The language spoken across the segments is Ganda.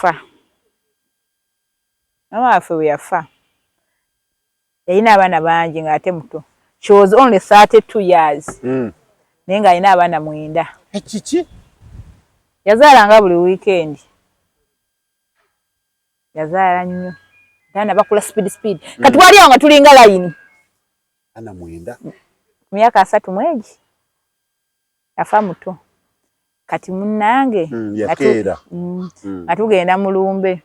yafa. Mama waffe bwe yafa. Yalina abaana bangi ng'ate muto. She was only 32 years. Naye ng'alina abaana 9. Ekiki? Yazaalanga buli weekend. Yazaala nnyo. Abaana bakula speed. Kati wali awo nga tulinga layini. Ana 9. Myaka 3 mwegi. Yafa muto. Kati munnange. Yakeera. Atugenda mu lumbe.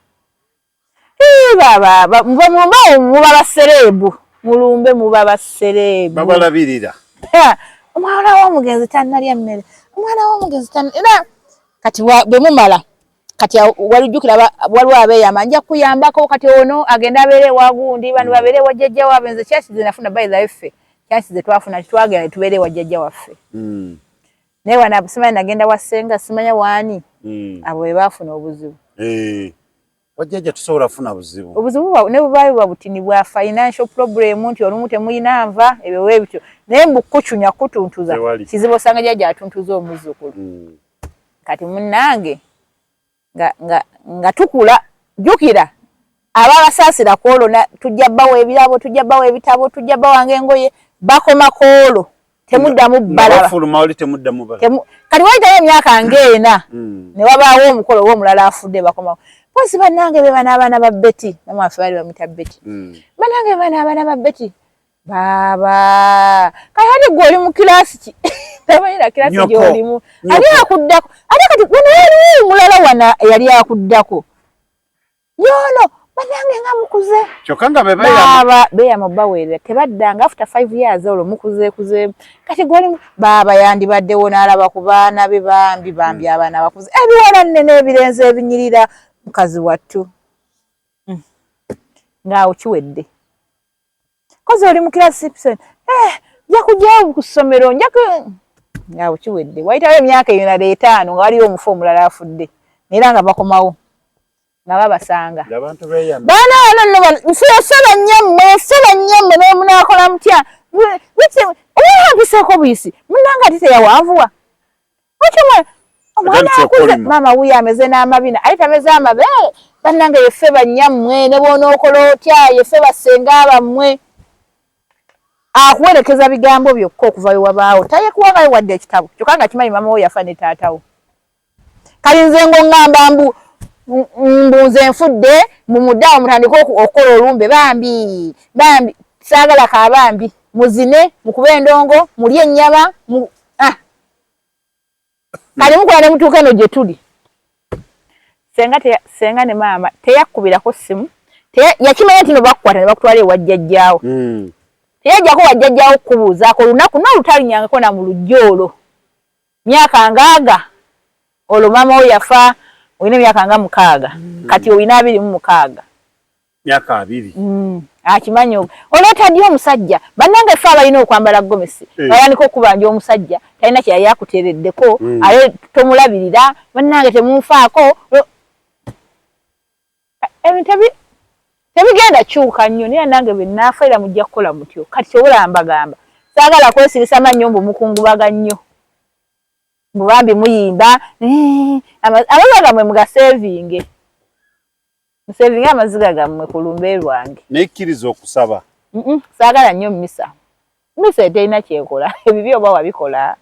Baba muba baserebu. Mulumbe muba baserebu. Babalabirira. Omwana w'omugenzi tannalya mmere. Omwana w'omugenzi tannalya. Kati bwe mumala. Kati walijukira waliwo abeeyama nja kuyambako kati ono agenda abeere wagundi bano babeere wajjajja wabwe nze kyasize nafuna bayiza effe. Kyasize twafuna twagenda tubeere wajjajja waffe. Naye wana simanyi nagenda wasenga simanya waani. Abo bwe baafuna obuzibu. Wajjajja tusobola kufuna buzibu. Obuzibu ne bubaayo bwa butini bwa financial problem nti olumu temuyina nva ebyo weebityo. Naye mbukucunya kutuntuza. Kizibu osanga jjajja atuntuza omuzzukulu. Kati munnange nga tukula jukira ababasaasira kwolona tujja bbawo ebirabo tujja bbawo ebitabo tujja bbawange engoye bakoma kwolo temuddamu balaba bafuluma oli temuddamu balaba kati wayitayo emyaka ngeena ne wabaawo omukolo w'omulala afudde bakomawo posi bannange be bana abaana ba Betty mama waffe bali bamuyita Betty bannange bana abaana ba Betty baba kayali gwe oli mu kirasi ki tabayira kirasi gy'olimu ali akuddako ate kati wano yali mulala wana yali akuddako yono bannange nga mukuze kyokka nga beeyama baweerera tebaddanga after 5 years olwo mukuze kati gwoli baba yandibaddewo n'alaba ku baana be bambi abaana bakuze ebiwala nnene ebirenze ebinyirira mukazi wattu ngaawo kiwedde koze oli mu kirasi Simpson nja kujjawo ku ssomero ngaawo kiwedde wayitawo emyaka eyo nala 5 nga waliyo omufu omulala afudde era nga bakomawo nga babasanga baana wano nsula nnyemme n'omunaakola mutya oyambiseeko buyisi munnanga ati teyawanvuwa omwana akuze maama wuyo ameze n'amabina ate tameze amabeere bannange yeffe bannyammwe ne bw'onookola otya yeffe basenga bammwe akuwerekeza bigambo byokka okuva wewabaawo tayekuwagayo wadde ekitabo kyokka nga kimanyi maama wo yafa ne taatawo kali nze ng'oŋŋamba nze nfudde mumuddawo mutandike okukola olumbe bambi saagala kaabambi muzine mukube endongo mulye ennyama kali mukola ne mutuuka eno gye tuli senga ne maama teyakkubirako ssimu yakimanya nti no bakkukwata ne bakutwala ewajjajjaawo teyajjako wajjajjaawo okukubuuzaako olunaku n'olutalinyangako na mu lujja olwo myaka ngaaga olwo maama wo yafa olina emyaka nga 6 kati olina 26 myaka 2 akimanyi oleeta ddi omusajja bannange ffe abalina okwambala gomesi bayanika okubanja omusajja talina kye yali akuteereddeko aye tomulabirira bannange temunfaako ebintu tebigenda kyuka nnyo naye nange bwe naafa era mujja kukola mutyo kati kyobola mbagamba saagala kwesirisa mannyo mbu mukungubaga nnyo mubambi muyimba abaziga gammwe mugasevinge musevinge amaziga gammwe ku lumbe lwange nekkiriza okusaba saagala nnyo misa terina kyekola ebibi oba wabikola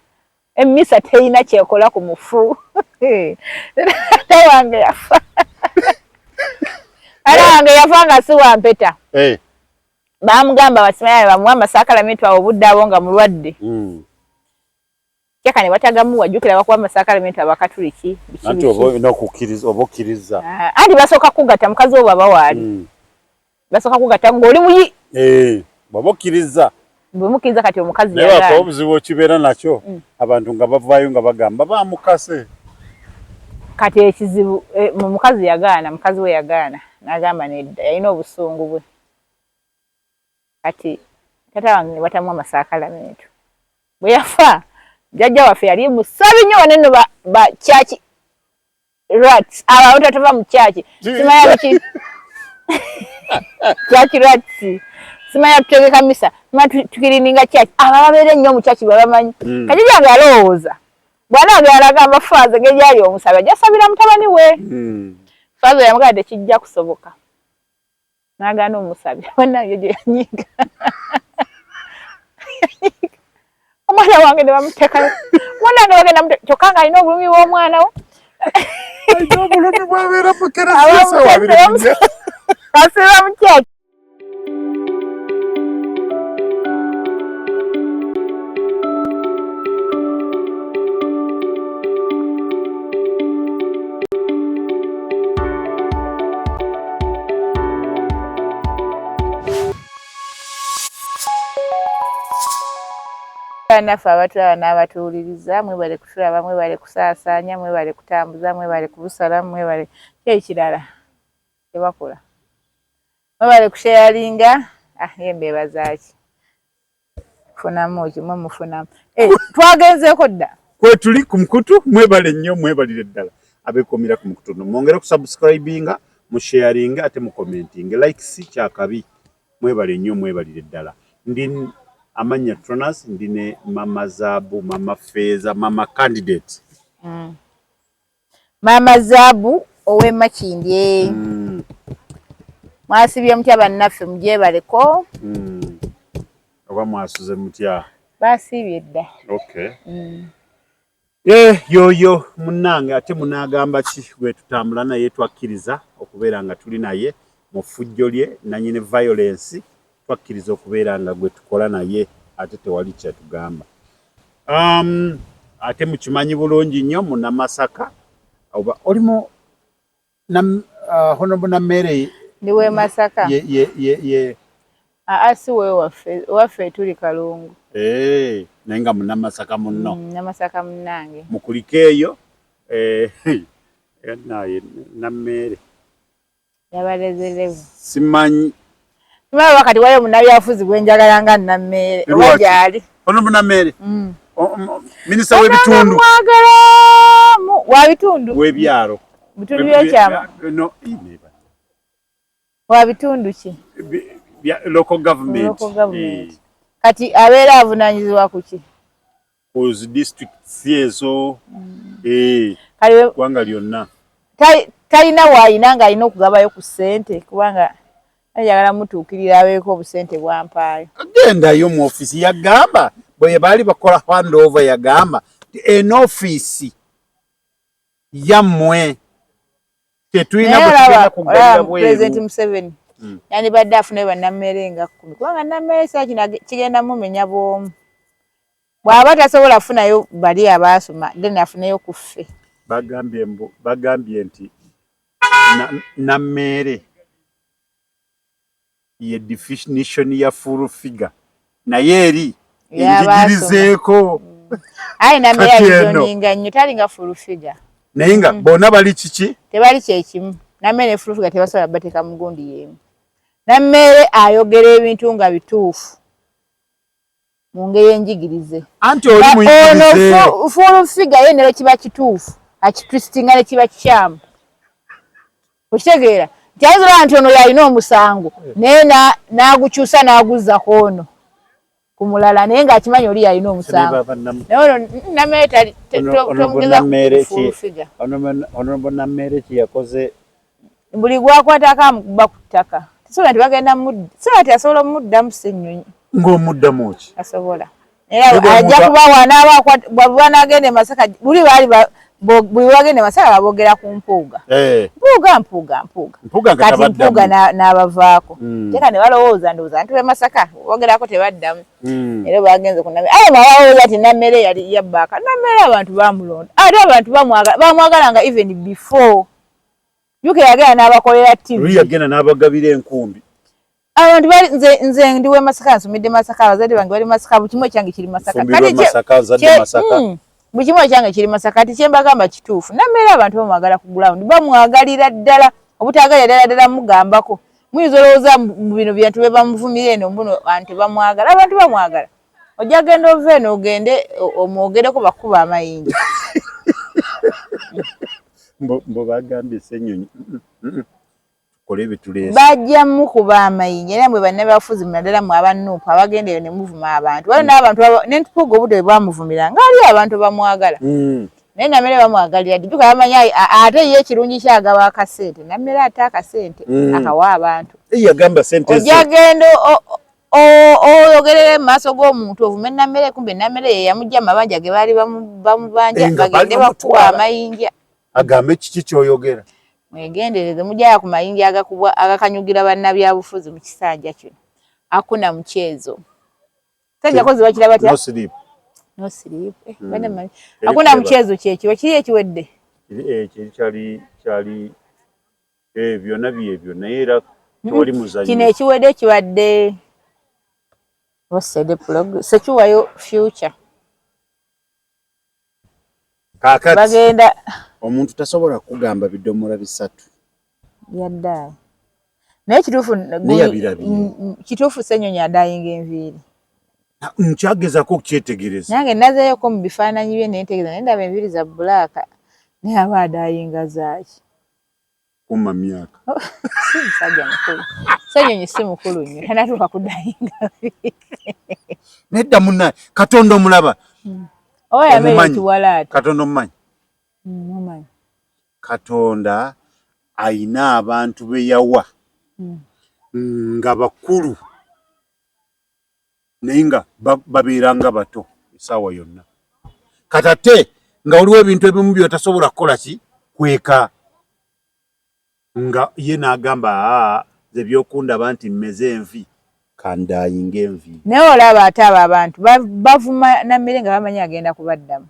emisa terina kyekola ku mufu tawange yafa wange yafa nga si wampeta bamugamba basimaye bamuwa amasakalamentu awo obudde abo nga mulwadde kyaka ne batagamuwa jjukira bakuwa amasakalamentu abakatuliki anti obokkiriza anti basooka kugatta mukazi wo baba waali basooka kugatta ng'oli muyi bwobokkiriza bwe mukkiriza kati omukazi yagaana obuzibu kibeera nakyo abantu nga bavaayo nga bagamba bamukase kati ekizibu mukazi yagaana mukazi we yagaana n'agamba nedda yalina obusungu bwe kati tata wange ne batamu amasakalamentu bwe yafa jjajja waffe yali musabi nnyo waneno ba church rats abantu atava mu church simanya ki church rats simanya tutegeka misa simanya tukirininga church ababeere nnyo mu church babamanyi kajjajja nga alowooza bw'anaagala agamba faaza ng'egyali omusabi ajja asabira mutabani we Kazo yamugadde kijja kusoboka. Nagana omusabye. Bannange gye yanyiga. Omwana wange ne bamuteka. Mwana bagenda muteka. Kyokka nga alina obulumi bw'omwana wo. Alina obulumi bw'abeera mu kerasiisa wabiri munnya. Asera mukyaki. Naffe abatulaba n'abatuwuliriza mwebale kutulaba mwebale kusaasaanya mwebale kutambuza mwebale kubusala mwebale kyekirala tebakola mwebale kusharinga yembeeba zaaki funamu kimwe mufunamu twagenzeeko dda kwe tuli ku mukutu mwebale nnyo mwebalire ddala abeekomera ku mukutu mwongere kusubscribinga musharinga ate mukomentinga like si kyakabi mwebale nnyo mwebalire ddala ndi amanya Tronas ndine Mama Zabu, Mama Feza, Mama Candidate. Mama Zabu owe Makindye. Mwasibye mutya bannaffe mugyebaleko. Oba mwasuze mutya? Basibye dda. Okay. Yoyo munnange ate munagamba ki gwe tutambula naye twakkiriza okubeera nga tuli naye mu ffujjo lye nanyine violence. Twakkiriza okubeera nga gwe tukola naye ate tewali kyatugamba. Ate mukimanyi bulungi nnyo mu Namasaka oba olimu Honorable Nammere ndiwe Masaka ye asi we waffe tuli Kalungu naye nga mu Namasaka munno Namasaka munnange mukulika eyo naye Nammere yabalezerevu simanyi Mwa wakati wale munabyafuzi gwenjagala nga Nammere wajali ono Nammere Minister w'ebitundu wa bitundu w'ebyalo bitundu by'ekyama no wa bitundu ki local government kati abeera avunanyizibwa ku ki ku districts ezo gwanga lyonna talina waayina ng'alina okugabayo ku ssente kubanga ayagala mutuukirira abeeko obusente bwampaayo agendayo mu ofisi yagamba bwe baali bakola handover yagamba eno ofisi yammwe tetulina bwe kugenda bweru President Museveni yani badde afune bannammere nga 10 kubanga Nammere kigenda mumenya bwomu bw'aba tasobola kufunayo bali abaasoma then afuneyo ku ffe bagambye nti Nammere ye definition ya full figure naye eri enjigirizeeko ayi Nammere ayizoninga nnyo talinga full figure naye nga bona bali kiki tebali kyekimu Nammere full figure tebasobola bateeka mugundi yemu Nammere ayogera ebintu nga bituufu mu ngeri enjigirize anti oli muyigirize full figure ye nero kiba kituufu akitwistinga ne kiba kikyamu okitegeera Jaizora nti ono yalina omusango naye n'agukyusa n'aguzza kono ku mulala naye ng'akimanyi oli yalina omusango naye ono Nammere Honorable Nammere ki yakoze buli gwakwatako amukuba ku ttaka tisobola nti bagenda sobola nti asobola omuddamu ssennyonyi ng'omuddamu ki asobola era ajja kubawa bw'aba n'agenda e Masaka buli baali bwe wagenda Masaka babogera ku mpuuga mpuuga kati mpuuga n'abavaako teka ne balowooza ndowooza nti we Masaka bogerako tebaddamu era bagenze ku Nammere aye mawawooza ati Nammere yali yabbaaka Nammere abantu bamulonda ate abantu bamwagalanga even before yuke yagenda n'abakolera TV yagenda n'abagabira enkumbi abantu bali nze ndiwe Masaka nsomedde Masaka abazadde bange bali Masaka bukimwe kyange kiri Masaka Masaka bukimwe kyange kiri Masaka kati kyembagamba kituufu Nammere abantu bamwagala ku ground bamwagalira ddala obutagalira ddala mugambako muyinza olowooza mu bino byantu be bamuvumira eno mbuno abantu bamwagala abantu bamwagala ojja genda ova eno ogende omwogereko bakuba amayinja mbo bagambye ssennyonyi tukole bituleese bajja mukuba amayinja era mwe bannabafuzi munaddala mu abannuupu abagenda eyo ne muvuma abantu waliwo n'abantu n'entupuuga obudde bwe bamuvumira ng'ali abantu bamwagala naye Namere bamwagalira ddi tukamanya ate ye kirungi kyagaba akasente Namere ate akasente akawa abantu yagamba sente ojagendo oyogerere mu maaso g'omuntu ovume Namere kumbe Namere ye yamujja amabanja ge baali bamubanja bagende bakuwa amayinja agambe kiki kyoyogera mwegendereze mujjaya ku mayinja agakanyugira bannabyabufuzi mu kisanja kino hakuna mchezo sajja kozi bakira batya no sleep hakuna mchezo kyekyo kiri ekiwedde kyali byonna byebyo naye era tewali muzanyo kino ekiwedde kibadde sekiwayo future kakati bagenda omuntu tasobola kugamba bidomola bisatu yadda naye kituufu Ssenyonyi adayinga enviiri nkyagezako okukyetegereza nange nazeeyoko mu bifaananyi bye neetegereza naye ndaba enviiri za bbulaaka naye aba adayinga zaaki kuma myaka si musajja mukulu Ssenyonyi si mukulu nnyo tanatuuka kudayinga nedda munnaye Katonda omulaba oba yamere ekiwalaata Katonda omumanyi mumanyi Katonda ayina abantu be yawa nga bakulu naye nga babeeranga bato essaawa yonna katate nga waliwo ebintu ebimu byotasobola kukola ki kweka nga ye n'agamba ze byokundaba nti mmeze envi kandayinga envi naye olaba ate abo abantu bavuma Namere nga bamanyi agenda kubaddamu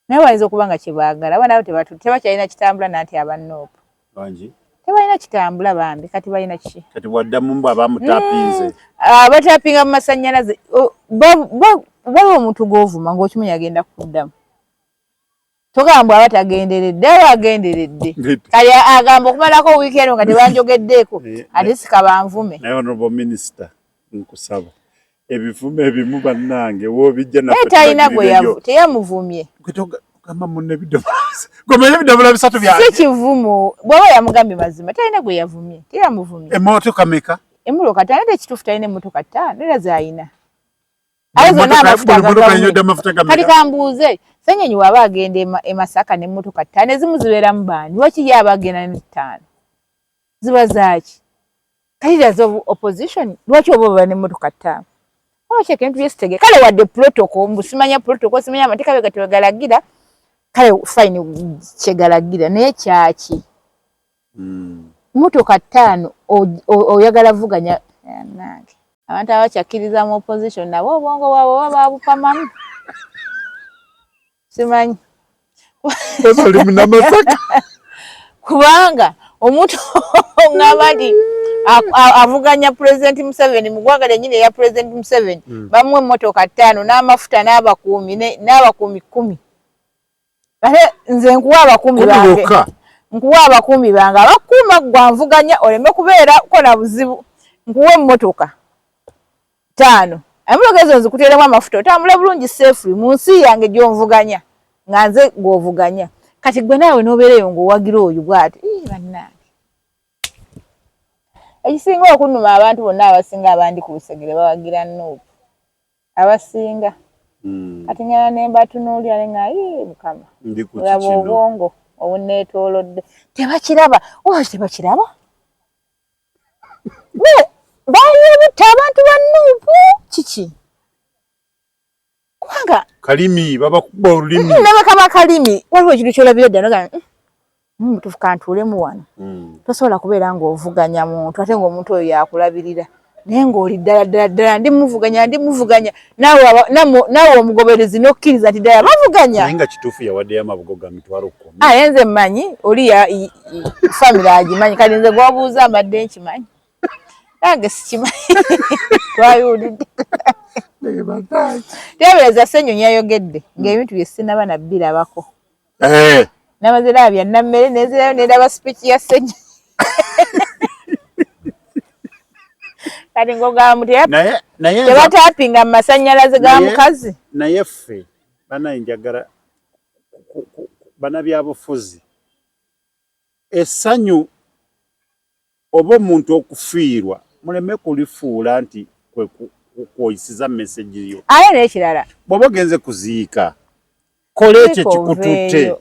naye bayinza okuba nga kyebaagala aba nabo tebakyalina kitambula nanti abannoopu bangi tebalina kitambula bambi kati balina ki kati bwaddamu mbu abamutapinze batapinga mu masannyalaze baliwo omuntu gw'ovuma ng'okimanyi agenda kuddamu togamba aba tagenderedde aba agenderedde kali agamba okumalako wiikendi nga tebanjogeddeeko ate sika banvume naye honorable minister nkusaba ebivume ebimu bannange woobijja naffe talina teyamuvumye gamba munne ebidomola bisatu byange si kivumu bw'aba yamugambye mazima talina gwe yavumye teyamuvumye emmotoka meka emmotoka ttaano ate ekituufu talina emmotoka ttaano era z'ayina kati kambuuze Ssenyonyi waba agenda e Masaka n'emmotoka ttaano ezimu zibeeramu baani lwaki ye aba agenda ne ttaano ziba zaaki leaders of opposition lwaki oba baba n'emmotoka ttaano oba kintu byesitege kale wadde protocol mbusimanya protocol simanya amateeka begatwegalagira kale fine kyegalagira naye kyaki mmotoka ttaano oyagala vuganya nange abantu abakyakkiriza mu opposition nabo obwongo bwabwe baba babupamamu simanyi kubanga omuntu ngamba nti avuganya President Museveni mu ggwanga lyennyini eya President Museveni bamuwa emmotoka ttaano n'amafuta n'abakuumi 10 ate nze nkuwa abakuumi bange abakuuma gwanvuganya oleme kubeerako na buzibu nkuwa emmotoka 5 emmotoka ezo nzikuteeremu amafuta otambula bulungi safely mu nsi yange gy'onvuganya nga nze gw'ovuganya kati gwe naawe n'obeereyo ng'owagira oyo bw'ati bannange ekisinga okunnuma abantu bonna abasinga abandi ku lusegere bawagira Nuupu abasinga kati ngala ne mbatunuulira ne nga Mukama olaba obwongo obuneetoolodde tebakiraba oba tebakiraba baayebutta abantu ba Nuupu kiki kubanga kalimi babakuba olulimi nabakaba kalimi waliwo ekintu kyolabira dda noga tufuka ntuulemu wano tosobola kubeera ng'ovuganya muntu ate ng'omuntu oyo yakulabirira naye ng'oli ddala ndimuvuganya naawe omugoberezi n'okkiriza nti ddala bavuganya naye nga kituufu yawaddeyo amabugo ga mitwalo 10 aye nze mmanyi oli famire agimanyi kati nze gwabuuza amadde nkimanyi nange sikimanyi twayiwulidde tebereza Ssenyonyi yayogedde ng'ebintu bye sinaba nabbirabako namazira bya Namere nezirayo nedaba speech ya Ssenyonyi kati ngogamu tebatapinga mu masannyalaze ga mukazi naye ffe banayinjagala banabyabufuzi essanyu oba omuntu okufiirwa muleme kulifuula nti kwoyisiza message yo aye n'ekirala bw'oba ogenze kuziika kole ekyo kikututte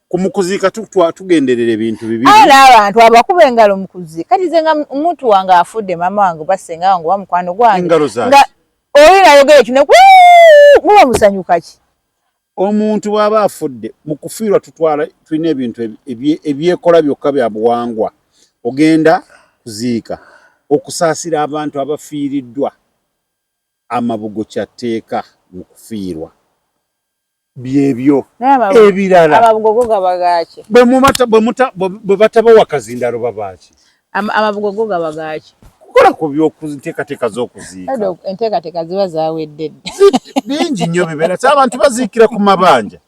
kumukuziika tugenderera ebintu bibiri n'abantu abakube engalo mukuziika kati nze nga omuntu wange afudde mama wange basenga wange wa mukwano gwange nga oli nayogera ekyo muba musanyuka ki omuntu bw'aba afudde mu kufiirwa tulina ebintu ebyekola byokka bya buwangwa ogenda kuziika okusaasira abantu abafiiriddwa amabugo kyatteeka mu kufiirwa byebyo ebirala amabugo gaba gaaki bwe batabawa kazindalo babaaki amabugo gaba gaaki kukola ku by'okuteekateeka z'okuziika enteekateeka ziba zaawedde bingi nnyo bibeera si abantu baziikira ku mabanja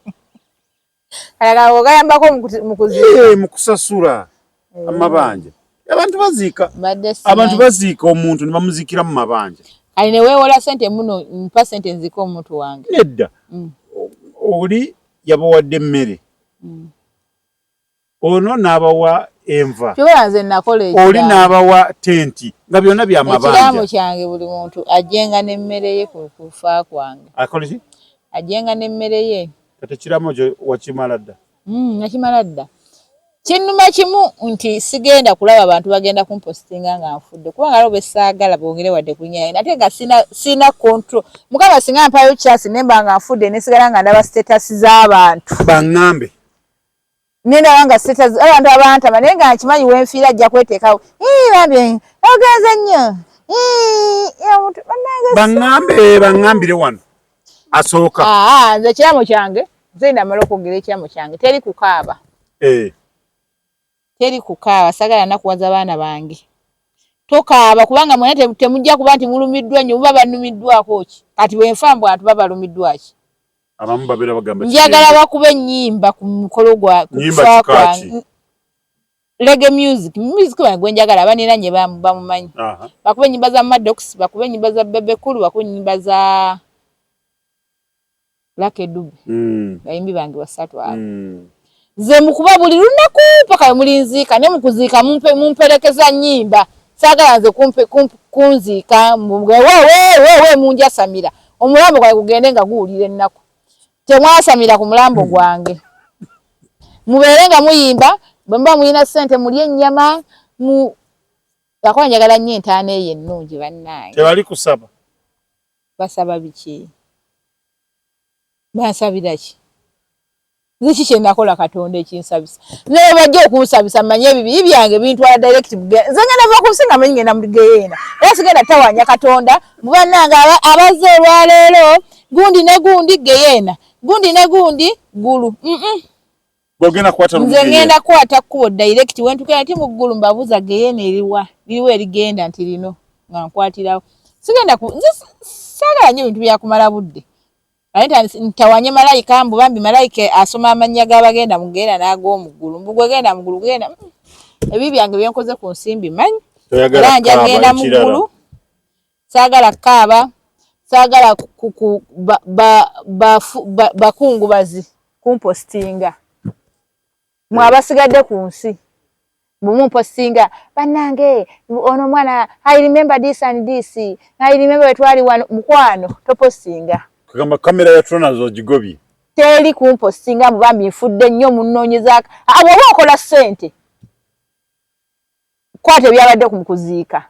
alaga gayambako mu kuziika mu kusasula amabanja abantu baziika omuntu ne bamuziikira mu mabanja kale ne weewola ssente muno mpa ssente nziika omuntu wange nedda oli yabawadde emmere ono n'abawa enva nze nakola oli n'abawa tenti nga byonna bya mabanja ekiraamo kyange buli muntu ajjenga n'emmere ye ku kufa kwange akola ki ajjenga n'emmere ye kati ekiraamo kyo wakimala dda nakimala dda kinnuma kimu nti sigenda kulaba abantu bagenda kumpositinga nga nfudde kubanga alo besaagala bongere wadde kunyaya ate nga sina control mukama singa mpayo chance nemba nga nfudde nesigala nga ndaba status z'abantu baŋŋambe nenda wanga status abantu abantama naye nga nkimanyi wenfiira ajja kweteekawo bambye ogenze nnyo baŋŋambire wano asooka nze ekiraamo kyange nze ndamala okwogera ekiraamo kyange teri kukaaba teri kukaaba sagala nakuwaza abaana bange tokaaba kubanga mwena temujja kuba nti mulumiddwa nnyo muba banumiddwako ki kati bwenfa mbw abantu baba balumiddwa ki abamu babeera bagamba njagala bakuba ennyimba ku mukolo gwa kufa kwange reggae music gwe njagala abanira nye bamumanyi bakuba ennyimba za Maddox bakuba ennyimba za Bebe Cool bakuba ennyimba za Lucky Dube bayimbi bange basatu abo ze mukuba buli lunaku paka mulinziika ne mukuziika mumperekeza nnyimba saagala nze kunziika wewe munja Samira omulambo gwange gugende nga guwulira ennaku temwasamira ku mulambo gwange mubeere nga muyimba bwe muba mulina ssente mulye ennyama yakola njagala nnyo entaana eyo ennungi bannange tebali kusaba basaba biki bansabira ki ziki kye nakola Katonda ekinsabisa naye bajja okunsabisa manye ebibi byange bintwala direct nze ngenda va kunsinga manyi ngenda mu geyeena era sigenda tawanya Katonda mu bannange abazze olwaleero gundi ne gundi geyeena gundi ne gundi gulu nze ngenda kwata kkubo direct wentukira nti mu ggulu mbabuuza geyeena liriwa erigenda nti lino nga nkwatirawo sigenda saagala nnyo ebintu byakumala budde ntawanye malayika mbubambi malayika asoma amannya g'abagenda mugeera n'ag'omuggulu mbugwe genda muggulu genda ebi byange byenkoze ku nsimbi manyi era nja genda muggulu saagala kaaba saagala bakungubazi kumpostinga mwabasigadde ku nsi bumumpostinga bannange ono mwana I remember this and this I remember wetwali wano mukwano topostinga kugamba kamera ya trona zo jigobye teri kumpostinga mubambi nfudde nnyo munnoonyeza abo okola ssente kwate byabadde kumukuziika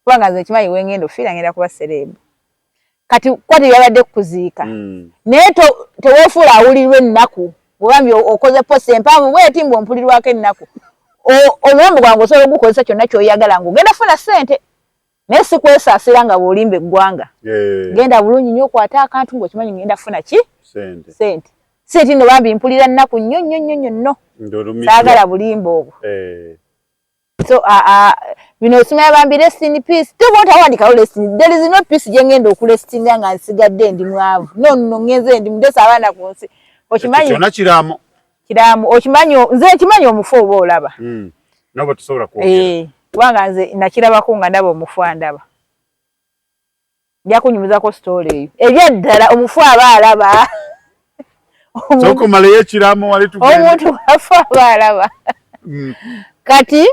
kubanga nze kimanyi wengenda ofiira ngenda kuba serebu kati kwate byabadde kukuziika naye teweefuula awulirwa ennaku bwebambi okoze posi empanvu bweti mbu ompulirwako ennaku omulambo gwange osobola ogukozesa kyonna kyoyagala ng'ogenda funa ssente naye si kwesaasira nga bw'olimba eggwanga genda bulungi nnyo okwata akantu ng'okimanyi ngenda funa ki ssente ssente nno bambi mpulira nnaku nnyo nnyo nnyo nnyo nno saagala bulimba obwo so bino osimanya bambi rest in peace toba otawandikawo rest in there is no peace gye ngenda okurestinga nga nsigadde ndi mwavu nonno ngenze ndi mudesa abaana ku nsi okimanyi kyonna kiraamu okimanyi nze kimanyi omufu oba olaba nabo tusobola kwogera kubanga nze nakirabako nga ndaba omufu andaba nja kunyumizako story eyo ebyaddala omufu aba alaba sokomalayo ekiraamo wali tugende omuntu afu aba alaba kati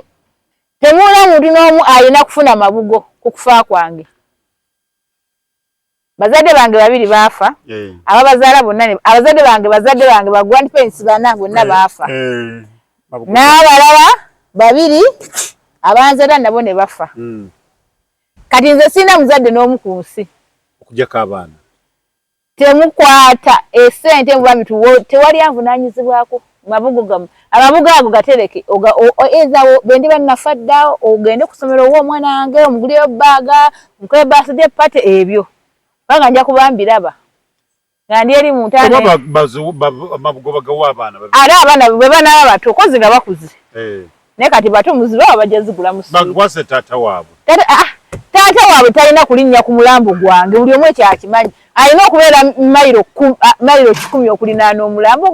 temuula muntu n'omu alina kufuna mabugo ku kufa kwange bazadde bange babiri baafa ababazaala bonna bazadde bange ba grandparents bana bonna baafa n'abalala babiri abanzala nabo ne bafa kati nze sina muzadde n'omu ku nsi okujjako abaana temukwata esente mubami tewali anvunaanyizibwako amabuga ago gatereke ezawo bendi bannafa ddawo ogende kusomera owo omwana wange omuguliyo bbaaga mukole birthday party ebyo banga nja kubambiraba nga ndi eri mu ntaana amabugo bagawa abaana ate abaana bwe banaaba bato kozi nga bakuze naye kati bato muziba bajja zigula mu bagwase taata waabwe taata waabwe talina kulinnya ku mulambo gwange buli omu ekyakimanyi alina okubeera mayiro 10 okulinaana omulambo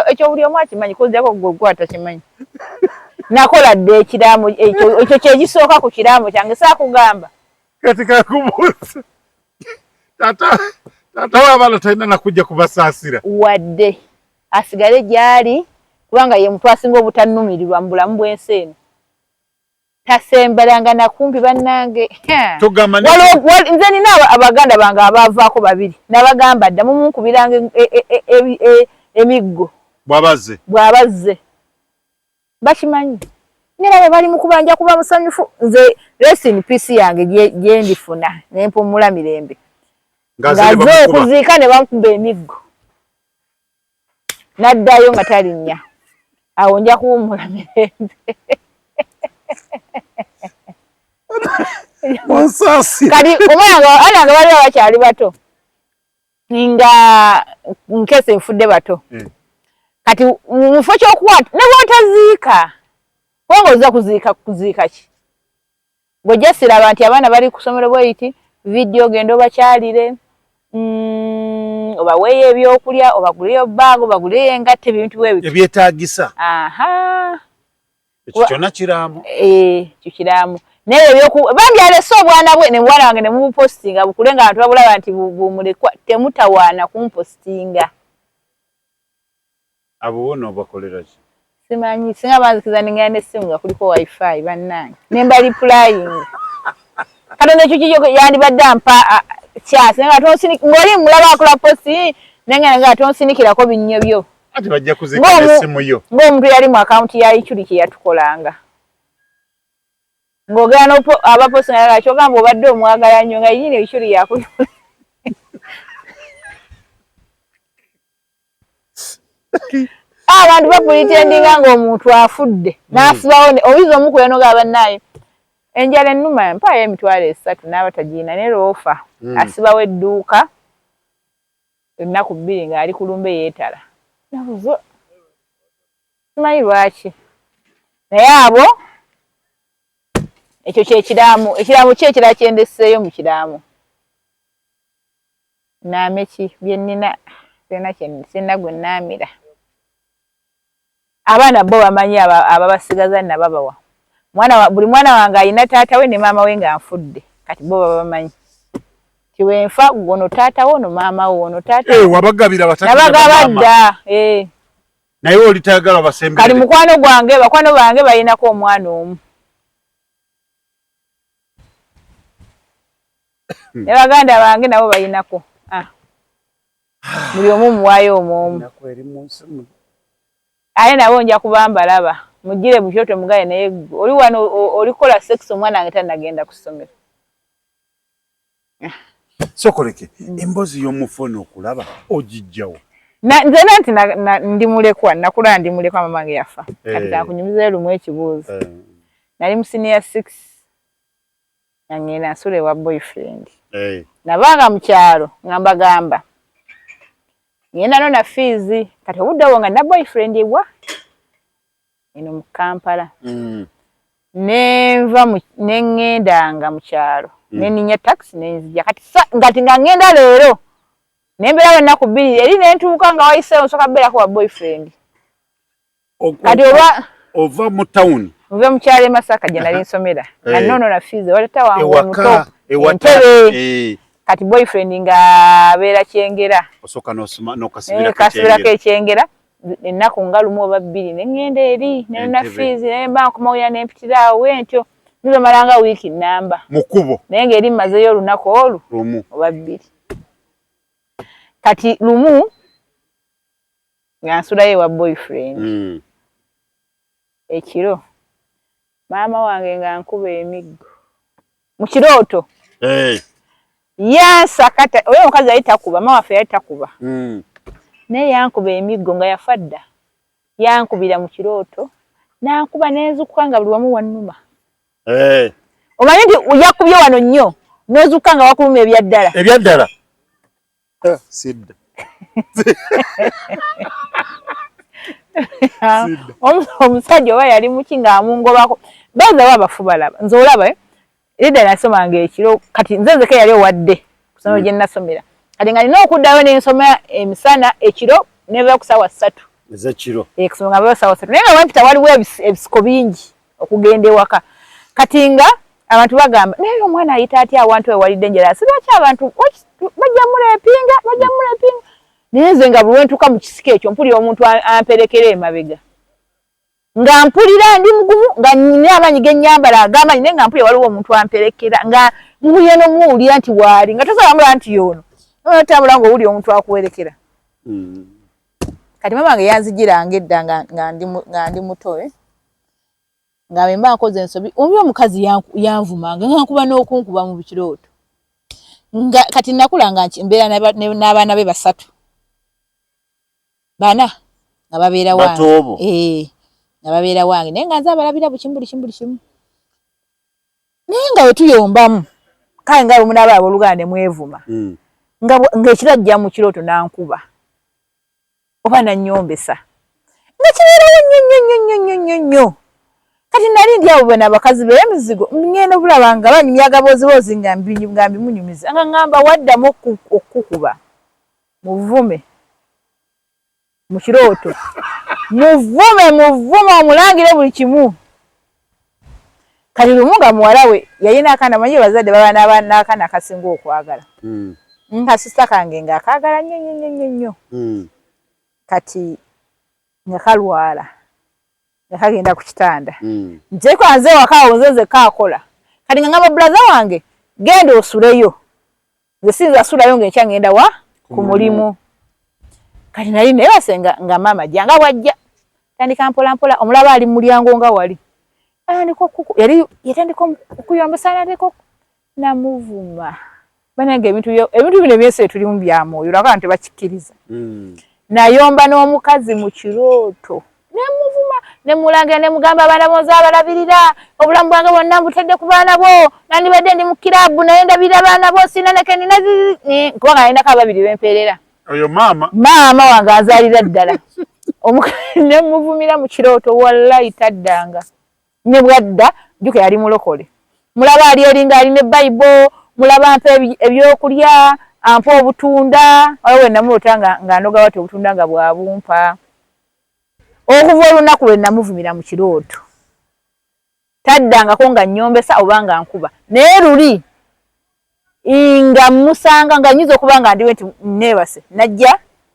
ekyo buli omu akimanyi kozako gwata kimanyi nakola dde ekiraamo ekyo kyegisooka ku kiraamo kyange saakugamba kati kakubuuza taata w'abaana talina nakujja kubasaasira wadde asigale gy'ali kubanga ye muntu asinga obutannumirirwa mu bulamu bw'ensi eno tasemberanga nakumpi bannange nze nina abaganda bange abavaako babiri nabagamba dda mumunkubiranga emiggo bw'abazze bakimanyi nerabe bali mu kubanja kuba musanyufu nze resin peace yange gye ndifuna nempumula mirembe ngaze okuziika ne bamukuba emiggo naddayo nga talinnya awo nja kuwummula mirembe kati omwana nga baliwo bakyali bato nga nkese nfudde bato kati mufo kyokukwata ne bwotaziika kubanga oza kuziika ki ng'ojja siraba nti abaana bali kusomero bweyiti vidiyo genda obakyalire obaweeyo ebyokulya obaguleyo bbaaga obaguleyo engatte ebintu bwebyo ebyetaagisa ekyo kyonna kiraamu kyo kiraamu naye bambi alese obwana bwe ne mwana wange ne mumupositinga bukule nga abantu babulaba nti bumulekwa temutawaana kumpositinga abo wona obakolera ki simanyi singa banzikiza nengenda n'essimu nga kuliko wifi bannange ne mbaliplaying katonda ekyo kikyo yandibadde ampa kyasi ng'oli mulaba akola posti nengenda nga tonsinikirako binnyo byo ati bajja kuzika n'essimu yo ng'omuntu yali mu akawunti ya ikyuli kye yatukolanga ng'ogenda abaposti nga kyogamba obadde omwagala nnyo nga yini ikyuli yakuyola abantu bapulitendinga ng'omuntu afudde n'asibawo oyinza omukuyanoga bannaayo enjala ennuma mpaayo emitwalo 3 n'abatagiina ne loofa asibawo edduuka ennaku 2 ng'ali ku lumbe yeetala nabuzo simanyi lwaki naye abo ekyo kyekiraamu ki ekirala kyendeseeyo mu kiraamu naame ki byennina sena gwe naamira abaana bo bamanyi ababasigaza nababawa buli mwana wange alina taata we ne maama we nga nfudde kati bo babamanyi tiwenfa gono taata wo no maama wo no taata wabagabira nabagabadda naye oli tayagala basembere kali bakwano bange balinako omwana omu ne baganda bange nabo balinako buli omu muwaayo omwomu aye nabo nja kubambalaba mugire mukyoto mugaye naye oli wano olikola sex omwana wange tanagenda ku ssomero sokoleke emboozi y'omufono okulaba ogijjawo nzena nti ndi mulekwa nakula ndi mulekwa mamange yafa kati kankunyumizayo lumu ekibuuzo nali mu senior 6 nangenda nsula ewa boyfriend nabanga mu kyalo nga mbagamba ngenda no na fees kati obuddewo nga na boyfriend ewa eno mu Kampala nenva nengendanga mu kyalo neninya taxi nenzija kati ngati nga ngenda leero nembera ennaku 2 eri nentuuka nga wayiseewo nsoka bbeerako wa boyfriend kati ova mu town ova mu kyalo Masaka gye nali nsomera nga nono na fees watata wange omuto entebe kati boyfriend nga abeera Kyengera osoka n'okasibirako Ekyengera ennaku nga lumu oba 2 nengenda eri nena fees nemba nkomawulira nempitiraawo wentyo nizo malanga wiiki namba mukubo naye ng'eri mmazeyo olunaku olwo lumu oba 2 kati lumu ngansulayo wa boyfriend ekiro maama wange nga nkuba emiggo mu kirooto yansakata oyo omukazi yali takuba maama waffe yali takuba naye yankuba emiggo nga yafadda yankubira mu kirooto nankuba nenzukuka nga buli wamu wannuma omanyi nti yakubye wano nnyo nozukuka nga wakuluma ebyaddala sidda omusajja oba yali muki ng'amungobako bazawo abafu balaba nze olaba edda nasomanga ekiro kati nze nzeke yali owadde kusomero gye nasomera kati nga nina okuddayo n'ensoma emisana ekiro neva ku ssaawa 3 ezekiro kusoma nga bava ssaawa 3 naye nga wempita waliwo ebisiko bingi okugenda ewaka kati nga abantu bagamba naye omwana ayita atya awantu ewalidde enjala lwaki abantu bajja mulepinga naye nze nga buli wentuuka mu kisiko ekyo mpulira omuntu amperekera emabega nga mpulira ndi mugumu nga nina amaanyi gennyambala ag'amaanyi naye nga mpulira waliwo omuntu amperekera nga mubuye nomuwulira nti waali nga tosobola nti yono notambula ng'owulira omuntu akuwerekera kati mama wange yanzijiranga edda nga ndi muto nga bwe mba nkoze ensobi omu omukazi yanvumanga nga nkuba n'okunkuba mu kirooto nga kati nakula nga mbeera n'abaana be 3 bana nga babeera wange nga babeera wange naye nga nze abalabira buli kimu naye nga bwe tuyombamu kale nga omunaaba abooluganda ne mwevuma ng'ekirajja mu kirooto nankuba oba nannyombesa nga kibeerawo nnyo kati nali ndi abo bana abakazi b'emizigo ngenda obulaba nga banyumyaga boozi nga mbimunyumiza nga ngamba waddamu okukuba muvume mu kirooto muvume omulangire buli kimu kati lumu nga muwala we yalina akaana manyi bazadde baba n'akaana akasinga okwagala nga sista kange ng'akaagala nnyo kati nga kalwala nga kagenda ku kitanda nteekwa nze wakaawo nze kaakola kati nga ngamba bulaza wange genda osuleyo nze sinza asulayo ng'enkya ngenda ku mulimu kati nali neebase nga maama jjanga bwajja tandika mpolampola omulaba ali mu mulyango nga wali yatandika okuyombesa nateko namuvuma banange ebintu bino byese tulimu bya mwoyo lwakaba tebakikkiriza nayomba n'omukazi mu kirooto nemuvuma nemulangira nemugamba abaana bonza abalabirira obulamu bwange bwonna mbutedde ku baana bo nandibadde ndi mu kiraabu naye ndabirira abaana bo sina nekenina kubanga nalindako ababiri bempeerera oyo maama wange azaalira ddala nemuvumira mu kirooto wallahi taddanga ne bwadda jjuke yali mulokole mulaba ali eringa alina ebbayibo mulaba mpa ebyokulya ampa obutunda waliwo namulota nga noga wati obutunda nga bwabumpa okuva olunaku lwe namuvumira mu kirooto taddangako nga nyombesa oba nga nkuba naye luli nga musanga nga nyiza okuba nga ndiwe nti neebase najja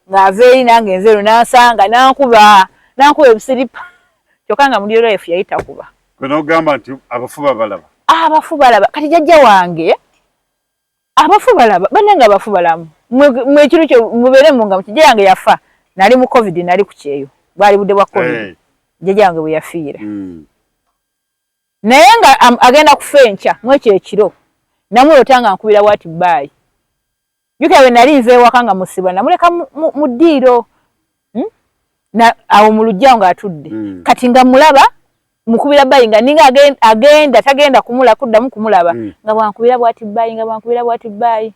ng'ava eri nange enveeru nansanga nankuba ebisiripa kyokka nga muliro efu yali takuba gwe n'ogamba nti abafu balaba kati jjajja wange abafu balaba bannange abafu balamu mwe ekiru kyo mubeere munga mukijja yange yafa nali mu covid nali ku kyeyo bwali budde bwa covid jjajja wange bwe yafiira naye nga agenda kufa enkya mwekyo ekiro namulota nga nkubira wati baayi juke we nali nva ewaka nga musiba namuleka mu ddiiro awo mu lujjawo ng'atudde kati nga mulaba mukubira baayi nga ninga agenda tagenda kuddamu kumulaba nga bwankubira bwati baayi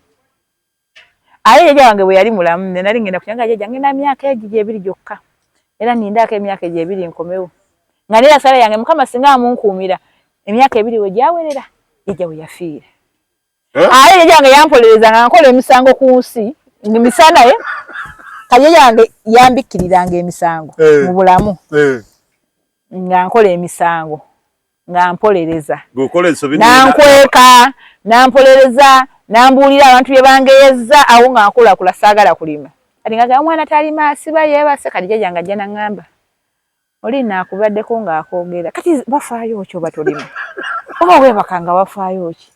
aye jjajja wange bwe yali mulamu ne nali ngenda kukyanga jjajja ngenda myaka egyo 2 gyokka era nindaako emyaka egyo 2 nkomewo nga nera sala yange mukama singa amunkuumira emyaka 2 we gyawerera jjajja we yafiira aye jjajja wange yampolereza nga nkola emisango ku nsi emisana kajjajja wange yambikkiriranga emisango mu bulamu nga nkola emisango nga mpolereza nankweka nampolereza nambuulira abantu bye bangeeyeza awo nga nkulakula saagala kulima kati nga omwana talima asiba yeebase kati jjajja nga ajja naŋŋamba oli naakubaddeko ng'akoogera kati bafaayo ki oba tolima oba weebaka nga wafaayo ki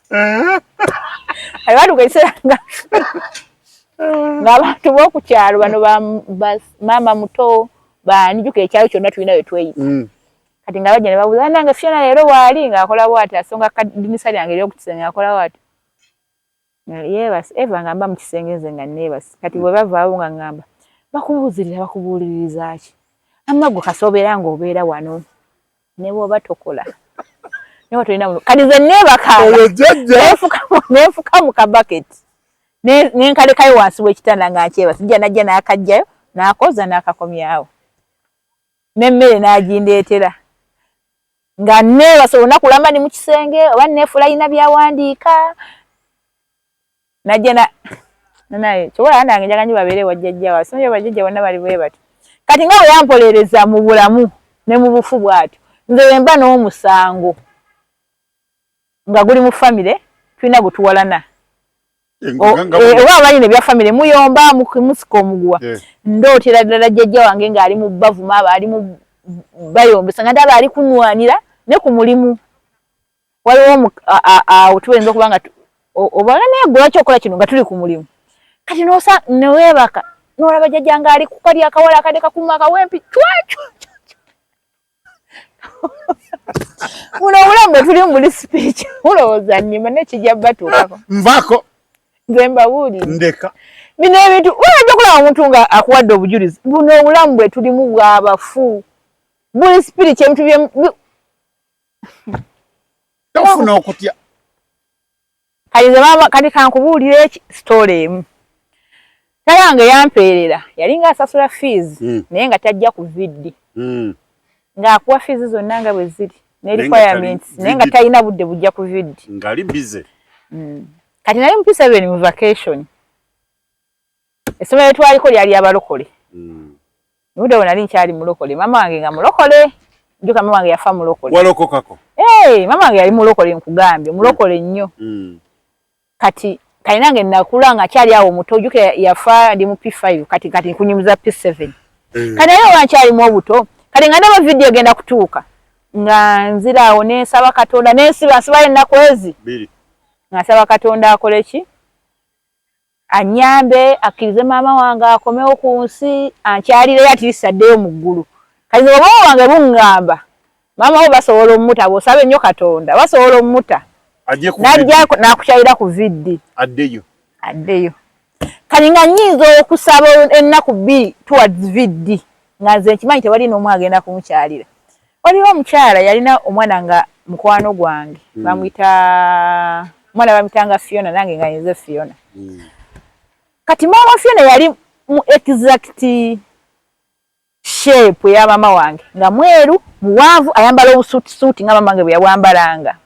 ali batuka ekiseera nga Ng'abantu b'oku kyalo bano mama muto banjuka ekyalo kyonna tulina we tweyita. Kati nga bajja ne babuuza nange Fiona leero waali ng'akola bw'ati asonga kadinisa lyange ery'okukisenge akola bw'ati. Yeebase Eva ngamba mu kisenge nze nga neebase. Kati bwe bavaawo nga ngamba bakubuuliririza ki? Amma gwe kasobeera ng'obeera wano ne bw'oba tokola. Ne watolina muno. Kati nze neebakanga neefuka mu kabaketi. Nenkalekayo wansi w'ekitanda nga nkyebase. Sijja najja n'akajjayo n'akoza n'akakomyawo. N'emmere n'agindeetera. Nga neebase olunaku lwamba ndi mu kisenge oba neefula yina byawandiika. Najja naye kyobola nange njaga nyo babeere wajjajjawo. Sinyo bajjajja bonna bali bwe bati. Kati nga bwe yampoleereza mu bulamu ne mu bufu bw'atyo. Nze bwe mba n'omusango nga guli mu famire tulina gwe tuwalana. Oba abalina ebya famire muyomba musika omuguwa. Ndootera ddala jjajja wange ng'ali mu bavuma aba ali mu bayombesa nga ndaba ali kunwanira ne ku mulimu. Waliwo awo tuwenza okuba nga oba naye gwe lwaki okola kino nga tuli ku mulimu. Kati noosa neweebaka n'olaba jjajja ng'ali ku kali akawala akadde kakuma akawempi cwacwa. Buno obulamu bwe tuli mu speech mulowooza nnima n'ekijja batuukako. Nvaako. Nze mbabuulire. Ndeka. Bino ebintu wajja kulaba omuntu nga akuwadde obujulizi. Buno obulamu bwe tulimu bw'abafu. Buli spirit ebintu bye tofuna okutya. Kati kankubuulire story emu. Tayange yampeerera yali ng'asasula fees naye nga tajja ku viddi. Ng'akuwa fees zonna nga bwe ziri ne requirements naye nga talina budde bujja ku viddi. Ngali busy. Kati nali mu P7 mu vacation. Essomero twaliko lyali abalokole. Budde nali nkyali mulokole. Mama wange nga mulokole. Njuka mama wange yafa mulokole. Walokokako. Mama wange yali mulokole nkugambye. Mulokole nnyo. Kati kainange nakula nga kyali awo muto juke yafa ndi mu P5 kati kunyumiza P7. Kati naye wankyali mu obuto. Kati nga ndaba video genda kutuuka. Nga nzira awo n'ensaba Katonda n'ensiba ennaku ezi. Nasaba Katonda akole ki? Anyambe akkirize maama wange akomewo ku nsi ankyalire yatirisa addeyo mu ggulu. Kati obwo wange bungamba. Maama wo basobola ommuta bw'osaba ennyo Katonda basobola ommuta. Najja n'akukyalira ku viddi. Addeyo. Kati nga nnyinza okusaba ennaku bbiri towards viddi. Nga nze nkimanyi tewali n'omu agenda kumukyalira. Waliwo omukyala yalina omwana nga mukwano gwange. Bamuyita mwana bamitanga Fiona nange nga nze Fiona. Kati mama Fiona yali mu exact shape ya mama wange nga mweru muwanvu ayambala obusuuti nga mama wange bwe yawambalanga.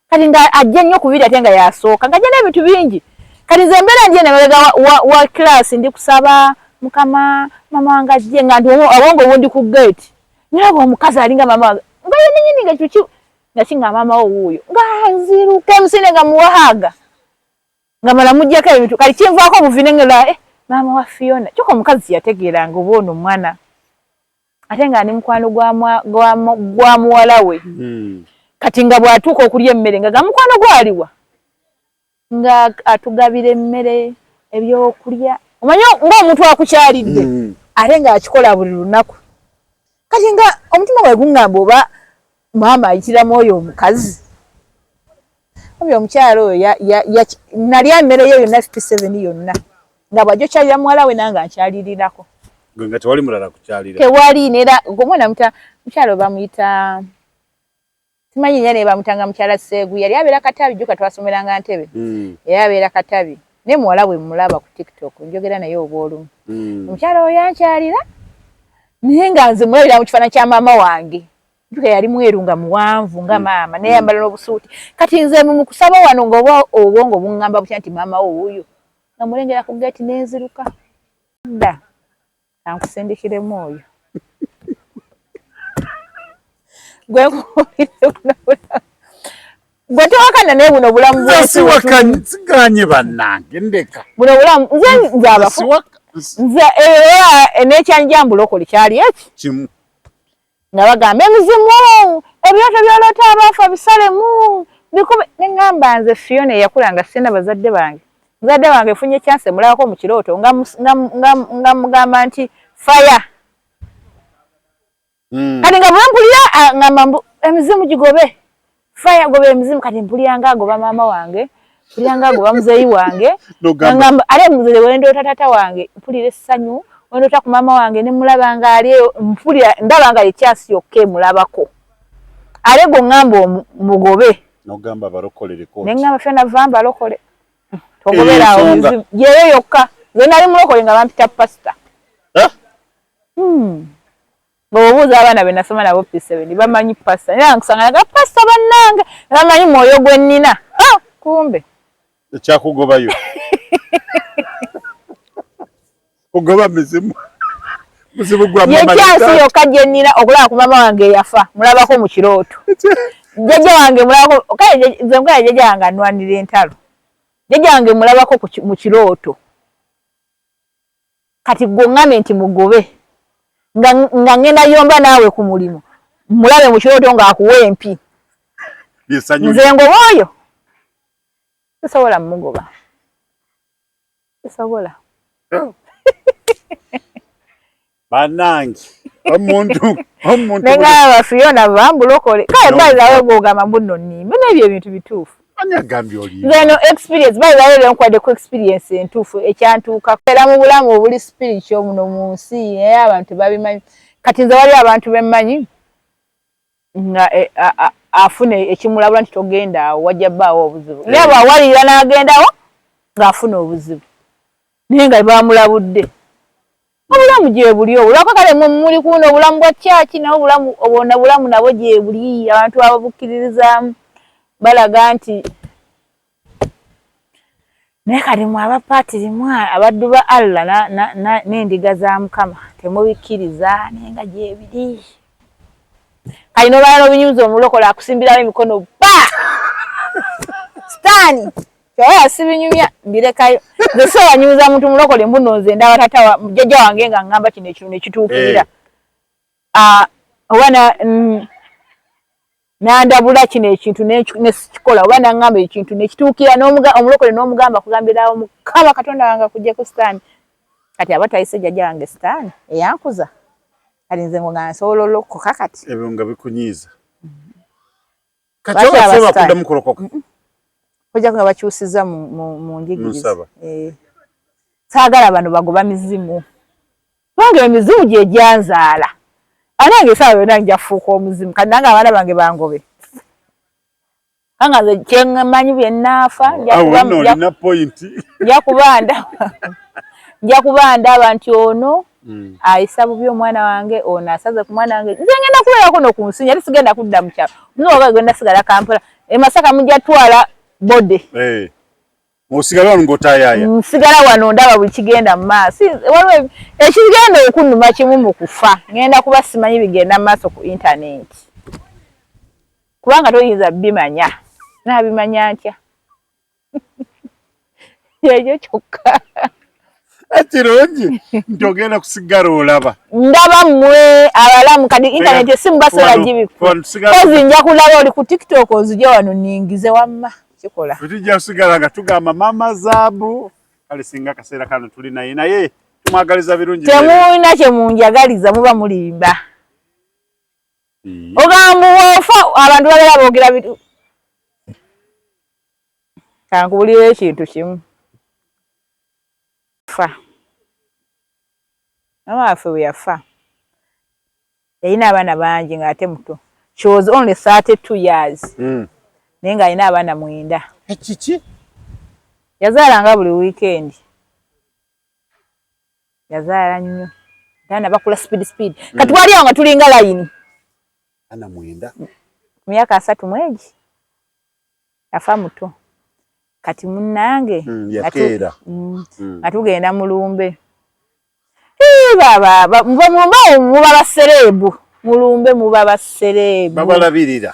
Kati nga ajja nnyo ku video ate nga yasooka nga ajja n'ebintu bingi. Kati nze mbeera ndiye n'emabega wa class ndi kusaba Mukama mama wange ajje nga ndi obwongo bundi ku gate. Nalaba omukazi alinga mama wange nga yennyini nga kyuki nga kinga mama wo wuuyo nga nziruka emusine nga muwahaga nga mala mujjako ebintu kali kinvaako muvine ngela mama wa Fiona kyoko omukazi yategeeranga oba ono omwana ate nga ni mukwano gwa muwala we. Kati nga bw'atuuka okulya emmere nga mukwano gwaliwa nga atugabira emmere ebyokulya omanyi ng'omuntu akukyalidde ate ng'akikola buli lunaku. Kati nga omutima gwe gungamba oba maama ayitiramu oyo omukazi. Oyo omukyala oyo nalya emmere ye yonna P7 yonna nga bw'ajja okyalira muwala we nange ankyalirirako. Nga tewali mulala kukyalira. Tewali neera gomwana mukyala bamuyita simanyi nnyo ne bamutanga mukyala Seegu yali abeera Katabi jjuka twasomeranga Ntebe. Yali abeera Katabi ne muwala we mulaba ku TikTok njogera naye obwolumu. Omukyala oyo yankyalira naye nga nze mulabira mu kifaananyi kya maama wange. Jjuka yali mweru nga muwanvu nga maama neyambala n'obusuuti. Kati nze mu kusaba wano ng'oba obwongo buŋŋamba butya nti maama wo wuuyo nga mulengera ku geeti n'enziruka. Dda ankusindikiremu oyo. Gwe tewakana naye buno bulamu bwesi wakanye bannange ndeka. Buno bulamu nze abafu. Nze n'ekyanjambula okoli kyali eki? Kimu. Nga bagamba emizimu, ebyoto by'oloota abafu bisalemu, bikube. Ne ngamba nze Fiona eyakulanga sina bazadde bange. muzadde wange funye chance mulabako mu kirooto nga mugamba nti fire kati nga bwempulira ngamba emizimu gigobe fire gobe emizimu kati mpulira nga agoba maama wange mpulira nga agoba muzeeyi wange ngamba ale muzere wendoota tata wange mpulira essanyu wendoota ku maama wange ne mulaba nga ali mpulira ndaba nga ye chance yokka mulabako ale go ngamba mugobe nogamba balokolereko nengamba fena vamba lokole togobera awo yeyo yokka nze nali mulokole nga bampita pastor Bobuuza abaana be nasoma nabo P7 bamanyi pastor era nkusanga ga pastor bannange bamanyi mwoyo gwe nnina kumbe ekyakugobayo ogoba mizimu gwa mama yekyasi yokka gye nnina okulaba ku mama wange yafa mulabako mu kirooto jjajja wange mulabako kale nze mukale jjajja wange anwanira entalo jjajja wange mulabako mu kirooto kati gwe ngame nti mugobe nga ngenda yomba naawe ku mulimu mulabe mu kirooto ng'akuwa empi nze ngoba oyo sisobola mugoba sisobola banange omuntu nengaba Fiona bambulokole kale bazawe gogamba mbuno nnimbe n'ebyo ebintu bituufu anyagambye oli zeno experience bazawe leo nkwade ku experience entuufu ekyantuuka era mu bulamu obuli spiritual muno mu nsi abantu babimanyi kati nze wali abantu bemmanyi nga afune ekimulabula nti togenda awo wajja bbaawo obuzibu naye awalira n'agendawo ng'afuna obuzibu naye nga bamulabudde obulamu gye buli olwako kale muli kuno obulamu bwa kyaki nawo obulamu obona bulamu nabo gye buli abantu ababukkiririzaamu balaga nti naye kati mwe abapaatirimu abaddu ba Allah n'endiga za Mukama temubikkiriza naye nga gye biri kali n'obaala n'obinyuza omulokole akusimbirawo emikono pa sitaani kyoya sibinyumya mbirekayo nze sowanyuza muntu mulokole mbuno nze ndaba tata jjajja wange nga ngamba kino ekintu nekituukirira oba nandabula kino ekintu nekikola oba nangamba ekintu nekituukira omulokole n'omugamba kugambirawo Mukama Katonda wange akuggyeko sitaani kati aba tayise jjajja wange sitaani eyankuza kati nze nga nsobola olokoka kati ebyo nga bikunyiiza kati obasobola kuddamu kulokoka ojja nga bakyusiza mu njigiriza saagala bano bagoba mizimu bange emizimu gye gyanzaala anange esaawa yonna njafuuka omuzimu kati nange abaana bange bangobe anga nze kyemanyi bye nnaafa nja kuba ndaba nti ono ayisa bubi omwana wange ono asaze ku mwana wange nze ngenda kubeerako nokunsinya ate sigenda kudda mu kyalo nzoba genda sigala Kampala Masaka mujja twala bode osigala wano ng'otaayaaya nsigala wano ndaba buli kigenda mu maaso waliwo ekigenda okunnuma kimu mu kufa ngenda kuba simanyi bigenda mu maaso ku intaneti kubanga toyinza bimanya naabimanya ntya ekyo kyokka kirungi nti ogenda kusigala olaba ndaba mmwe abalamu kati intaneti esimu basobola gibikozi nja kulaba oli ku TikTok onzija wano ningize wamma kikola tujja kusigala nga tugamba mama Zaabu kale singa kaseera kano tuli naye tumwagaliza birungi temulina kyemunjagaliza muba mulimba ogamba wofa abantu balala boogera bitu kankubulira ekintu kimu fa mama waffe bwe yafa yalina abaana bangi ng'ate muto she was only 32 years naye ng'alina abaana 9 kiki yazaalanga buli weekend yazaala nnyo abaana bakula speed kati wali awo nga tulinga layini ana 9 myaka 3 mwegi yafa muto kati munnange yakeera nga tugenda mulumbe baba muba basereebu mulumbe muba basereebu babalabirira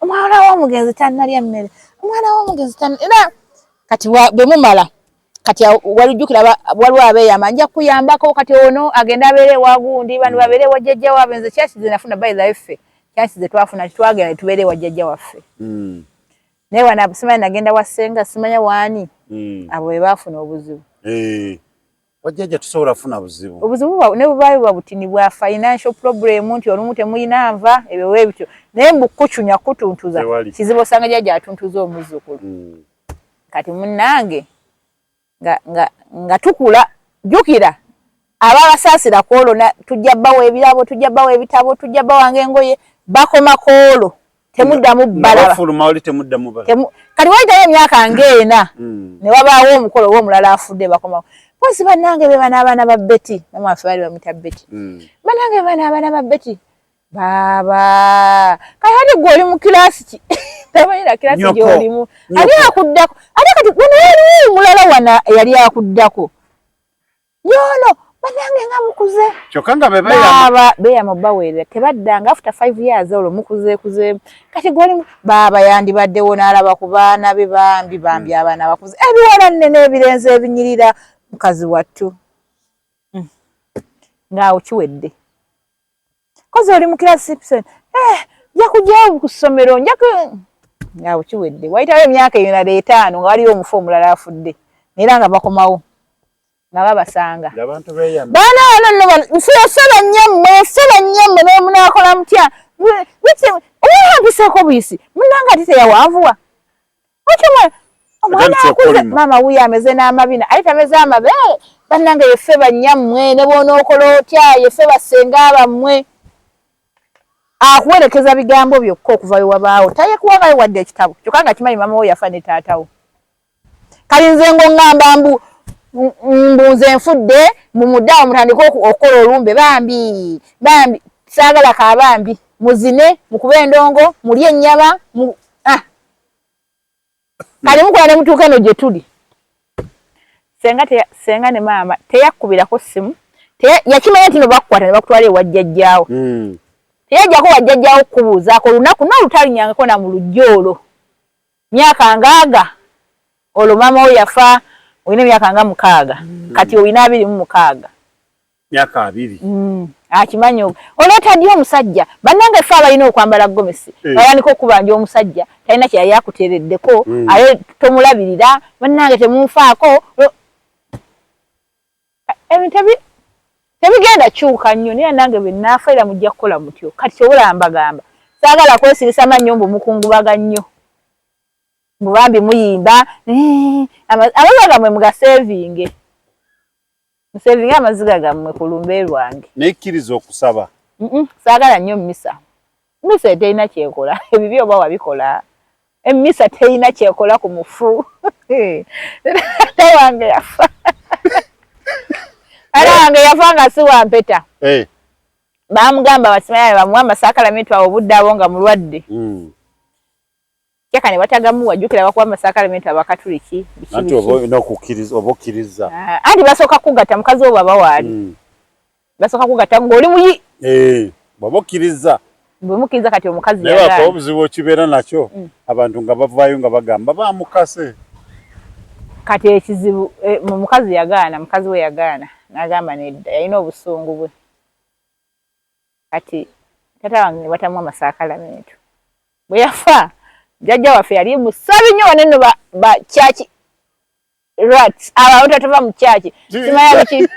omwana w'omugenzi tannalya mmere omwana w'omugenzi era kati bwe mumala kati walijjukira waliwo abeeyama nja kuyambako kati ono agenda abeere wagundi bano babeere wa jjajja waabwe nze kyasize nafuna bayiza ffe kyasize twafuna twagenda tubeere wa jjajja waffe naye wana simanyi nagenda wa ssenga simanya waani abo ebafuna obuzibu wajjaja tusobola funa buzibu obuzibu ne bubayo babutini bwa financial problem nti olumu temuyina nva ebyo webityo naye mbukuchunya kutuntuza kizibu osanga jjajja atuntuza omuzzukulu kati munnange nga tukula jukira ababasaasira kwolona tujja bbawo ebirabo tujja bbawo ebitabo tujja bbawange engoye bakoma kwolo temuddamu balaba kati wayitayo emyaka ng'ena ne wabaawo omukolo w'omulala afudde bakoma posi bannange be bana abaana ba Betty mama waffe bali bamuyita Betty bannange bana abaana ba Betty baba kati ate gwe oli mu kirasi ki tabayira kirasi gy'olimu ali akuddako ate kati wano yaliwo omulala wana yali akuddako yono bannange nga mukuze kyokka nga beeyama baweerera tebaddanga after 5 years olwo mukuzeekuzeemu kati gwoli baaba yandibaddewo n'alaba ku baana be bambi abaana bakuze ebiwala nnene ebirenze ebinyirira mukazi wattu ngaawo kiwedde kozi oli mu kirasi sipsen nja kujyawo ku ssomero ngaawo kiwedde wayitawo emyaka eyo nala 5 nga waliyo omufu omulala afudde era nga bakomawo nga babasanga baana bano nsaba nnyemme nemunakola mutya owahambiseeko buyisi munanga ati teyawanvuwa okimwe omwana akuze maama wuyo ameze n'amabina aye tameze amabeere bannange yeffe bannyammwe ne bw'onookola otya yeffe bassenga bammwe akuwerekeza bigambo byokka okuva wewabaawo tayekuwangayo wadde ekitabo kyokka nga kimanyi maama wo yafa ne taatawo kali nze ng'oŋŋamba mbunze nfudde mumuddawo mutandika okukola olumbe bambi saagala kabambi muzine mukube endongo mulye ennyama kale mukola ne mutuuka eno gye tuli senga ne maama teyakkubirako ssimu yakimanya nti no bakukwata ne bakutwala ewa jjajjaawo teyajjako wajjajjaawo okukubuuzaako olunaku n'olutalinyangako na mu lujja olwo myaka ngaaga olwo maama wo yafa olina emyaka nga 6 kati olina 26 myaka 2 akimanyi oleeta ddi omusajja bannange ffe abalina okwambala gomesi bayandika okubanja omusajja talina kyeyali akuteereddeko aye tomulabirira bannange temunfaako ebintu tebigenda kyuka nnyo naye nange bwe naafa era mujja kukola mutyo kati kyobola mbagamba saagala kwesirisa mannyo mbu mukungubaga nnyo mubambi muyimba amaziga gammwe mugasevinge musevinge amaziga gammwe ku lumbe lwange nekkiriza okusaba saagala nnyo misa terina kyekola ebibi oba wabikola emisa terina kyekola ku mufu wange yafa ala wange yafa nga si wampeta bamugamba basimaye bamuwa amasakalamentu awo obudde abo nga mulwadde kyaka ne batagamu wajjukira bakuwa amasakalamentu abakatuliki anti obokkiriza anti basooka kugatta mukazi wo baba waali basooka kugatta ng'oli muyi bobokkiriza bwe mukkiriza kati omukazi yagaana obuzibu okibeera nakyo abantu nga bavaayo nga bagamba bamukase kati ekizibu mukazi yagaana mukazi we yagaana n'agamba nedda yalina obusungu bwe kati tata wange ne batamu amasakalamentu bwe yafa jjajja waffe yali musabi nnyo waneno ba church rats abantu atava mu church simanya biki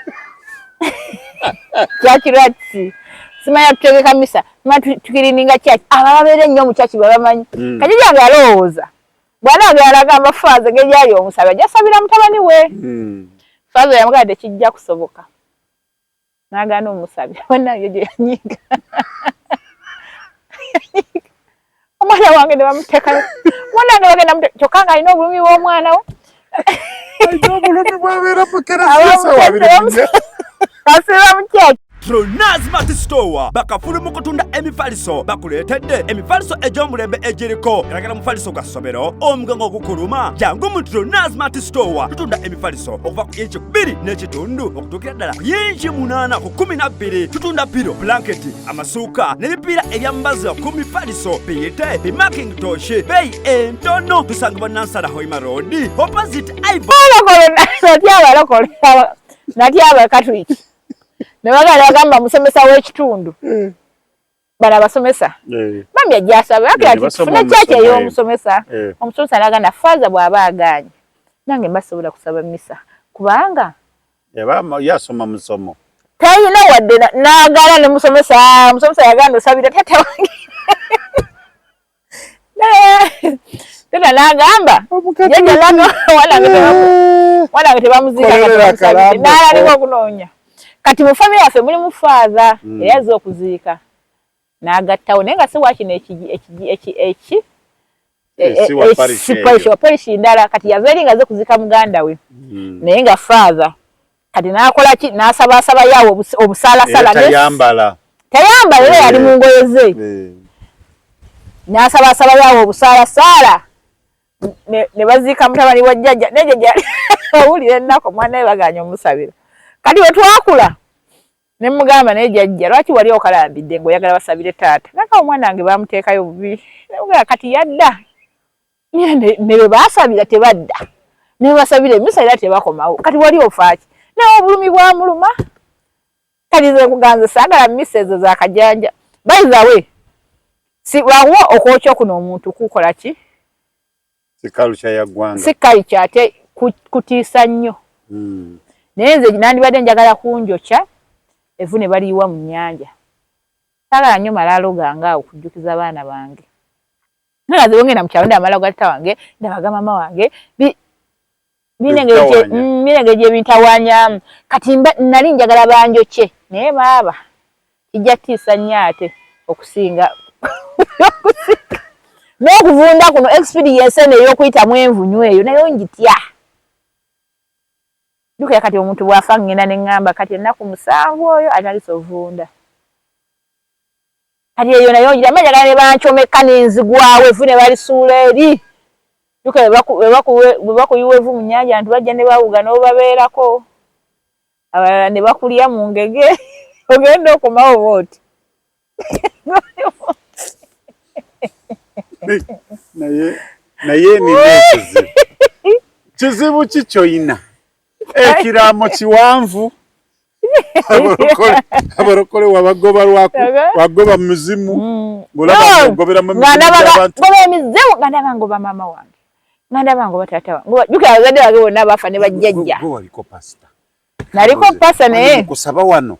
church rats simanya tutegeka misa simanya tukirininga church ababeera ennyo mu church babamanyi kajjajja nga yalowooza bw'anaagera alagamba faaza engeri gyali omusabi ajja sabira mutabani we faaza yamugamba tekijja kusoboka n'agaana omusabi bannange gye yanyiga omwana wange ne bamuteeka mwanange bagenda muteeka kyokka nga alina obulumi bw'omwana we alina obulumi bwabeera mukerasiisa asiba mukyaki Tronaz Mart Store bakafulu mu kutunda emifaliso bakuleetedde emifaliso egy'omulembe egiriko eragala mufaliso gwa ssomero omugango ogukuluma jangu mu Tronaz Mart Store tutunda emifaliso okuva ku inchi 2 n'ekitundu okutuukira ddala ku inchi 8 ku 12 tutunda piro blanketi amasuuka n'ebipiira ebyambaza ku mifaliso biyite bimakintosh beeyi entono tusangibwa Nansana Hoima Road opposite natyaba katuliki ne bagamba musomesa w'ekitundu bana basomesa bambi ajja asaba yakira ati tufune kyaki ey'omusomesa omusomesa n'agamba faaza bw'aba aganye nange mbasobola kusaba misa kubanga yasoma musomo tayina wadde n'agala ne musomesa yaganda osabira tata wange tata n'agamba yajalaga wanange tebamuziika n'alaliko okunoonya kati mu famire yaffe mulimu father eyazze okuziika n'agattawo naye nga si wakino wa parishi ndala kati yava eri ngaze kuziika muganda we naye nga father kati n'akola ki n'asaba yawo obusaalasala tayambala era yali mu ngoye ze n'asaba yawo obusaalasala ne baziika mutabani wa jjajja ne jjajja owulira ennaku omwana we baganya omusabira kati we twakula ne mugamba naye jjajja lwaki wali okalambidde ng'oyagala basabire taata naka omwana wange bamuteekayo bubi nemugamba kati yadda ne bwe baasabira tebadda ne bwe basabira emisa era tebakomawo kati wali ofaaki naye obulumi bwamuluma kati ze kuganza saagala misa ezo za kajanja bayizawe si wawo okwokya okuno omuntu kukola ki sikalucha ya gwanga sikalicha ate kutiisa nnyo naye nze nandibadde njagala kunjokya evune baliiwa mu nnyanja saagala nnyo malaalo gange awo okujjukiza abaana bange naye ze ngenda mu kyalo ndamala ga tata wange ndabaga mama wange binengeri gye bintawaanyaamu kati nali njagala banjokye naye baaba kijja tiisa nnyo ate okusinga n'okuvunda kuno experience eno ey'okuyitamu envunyu eyo nayo njitya dukira kati omuntu bw'afa ngenda ne ŋŋamba kati ennaku 7 oyo analisa ovunda kati eyo nayo ngira njagala ne bancomeka n'enzigwawo evu ne balisuula eri dukira bwe bakuyiwa evu mu nnyanja abantu bajja ne bawuga n'obabeerako abalala ne bakulya mu ngege ogenda okomawo booti naye ni kizibu kikyoyina ekiraamo kiwanvu abarokole wabagoba wagoba muzimu ngolaba ngobera mu abantu emizimu nganda bangoba mama wange nganda bangoba tata wange juka abazadde bange bonna bafa ne bajjajja waliko pasta naliko pasta naye kusaba wano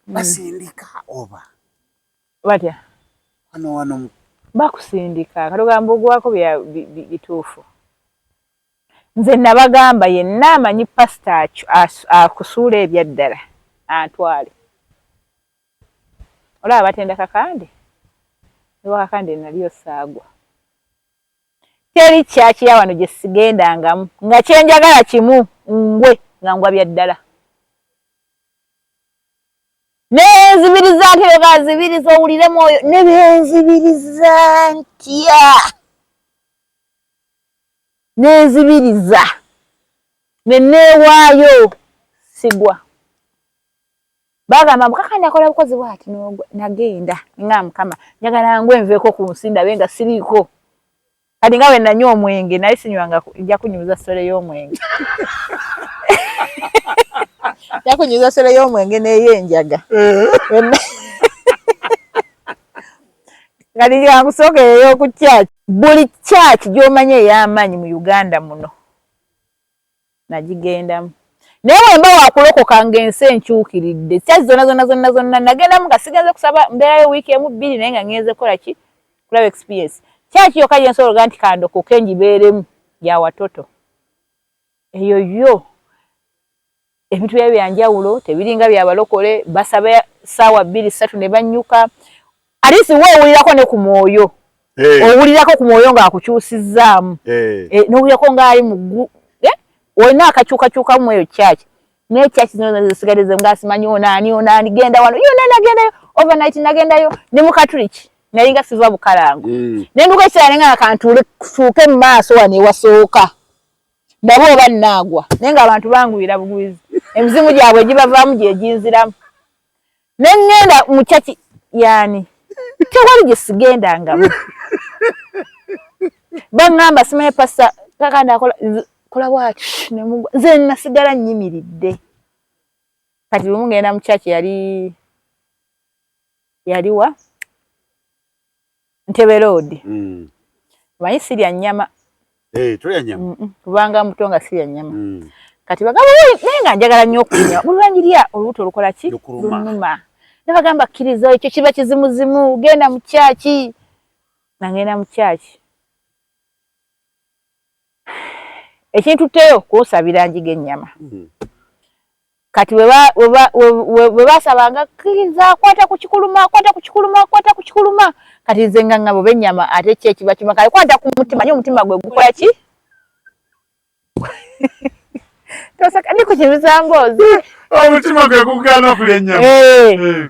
basindika oba batya wano bakusindika kalogamba ogwako bituufu nze nabagamba yenna amanyi pasta akusuula ebyaddala antwale olaba batenda kakande ewakakande naliyo saagwa teri kyakira wano gye sigendangamu nga kyenjagala kimu ngwe nga ngwa byaddala nenzibiriza ntero gazibiriza owuliremu oyo ne benzibiriza ntya nenzibiriza neneewaayo sigwa bagamba mukakandi akola bukozi bwati nagenda nga mukama njagala ngwe nveeko ku nsi ndabe nga siriiko kati nga bwe nanywa omwenge naye sinywanga ijja kunyumiza sole y'omwenge yakunyuza sole y'omwenge n'eyenjaga kati yankusookereyo ku church buli church gy'omanye ey'amaanyi mu Uganda muno nagigendamu naye bwemba wakulokoka ng'ensi enkyukiridde church zonna nagendamu nga sigenze kusaba mbeerayo wiiki emu 2 naye nga ngenze kola ki kulaba experience church yokka yensobola nti kandokoke ngibeeremu ya watoto eyo yo ebintu bya byanjawulo tebiringa byabalokole basaba saawa 2-3 ne banyuka alisi weewulirako ne ku mwoyo owulirako ku mwoyo ng'akukyusizzaamu n'owulirako ng'ali mu olina akakyukakyuka mu eyo church naye church zino zisigalize ng'asimanyi onaani genda wano yo nagendayo overnight nagendayo ne mu katuliki nalinga siva bukalango nenduka ekyala nga kantuuke mu maaso wano ewasooka ndaba oba nnaagwa naye nga abantu banguyira buguizi emizimu gyabwe gibavaamu gyeginziramu ne ŋŋenda mu church yani tewali gye sigendangamu baŋŋamba simanyi pasa kakandi kola bwati nze nasigala nnyimiridde kati lumu ngenda mu church yaliwa Ntebe Road manyi sirya nnyama tulya nyama. Kubanga mutonga si ya nyama. Kati bagamba nenga njagala nnyo okunywa. Bulwanjirya olubuto lukola ki? Lunuma. Ne bagamba kkiriza ekyo kiba kizimuzimu, genda mu kyaki. Nangenda mu kyaki. Ekintu teyo kusabira njige ennyama. Kati we basabanga kkiriza kwata ku kikuluma. Kati nze nga ngabo b'ennyama ate kye kiba kimakale kwata ku mutima nnyo omutima gwe gukola ki? Tosaka ndiko kibizambozi. Omutima gwe gugana kulya ennyama.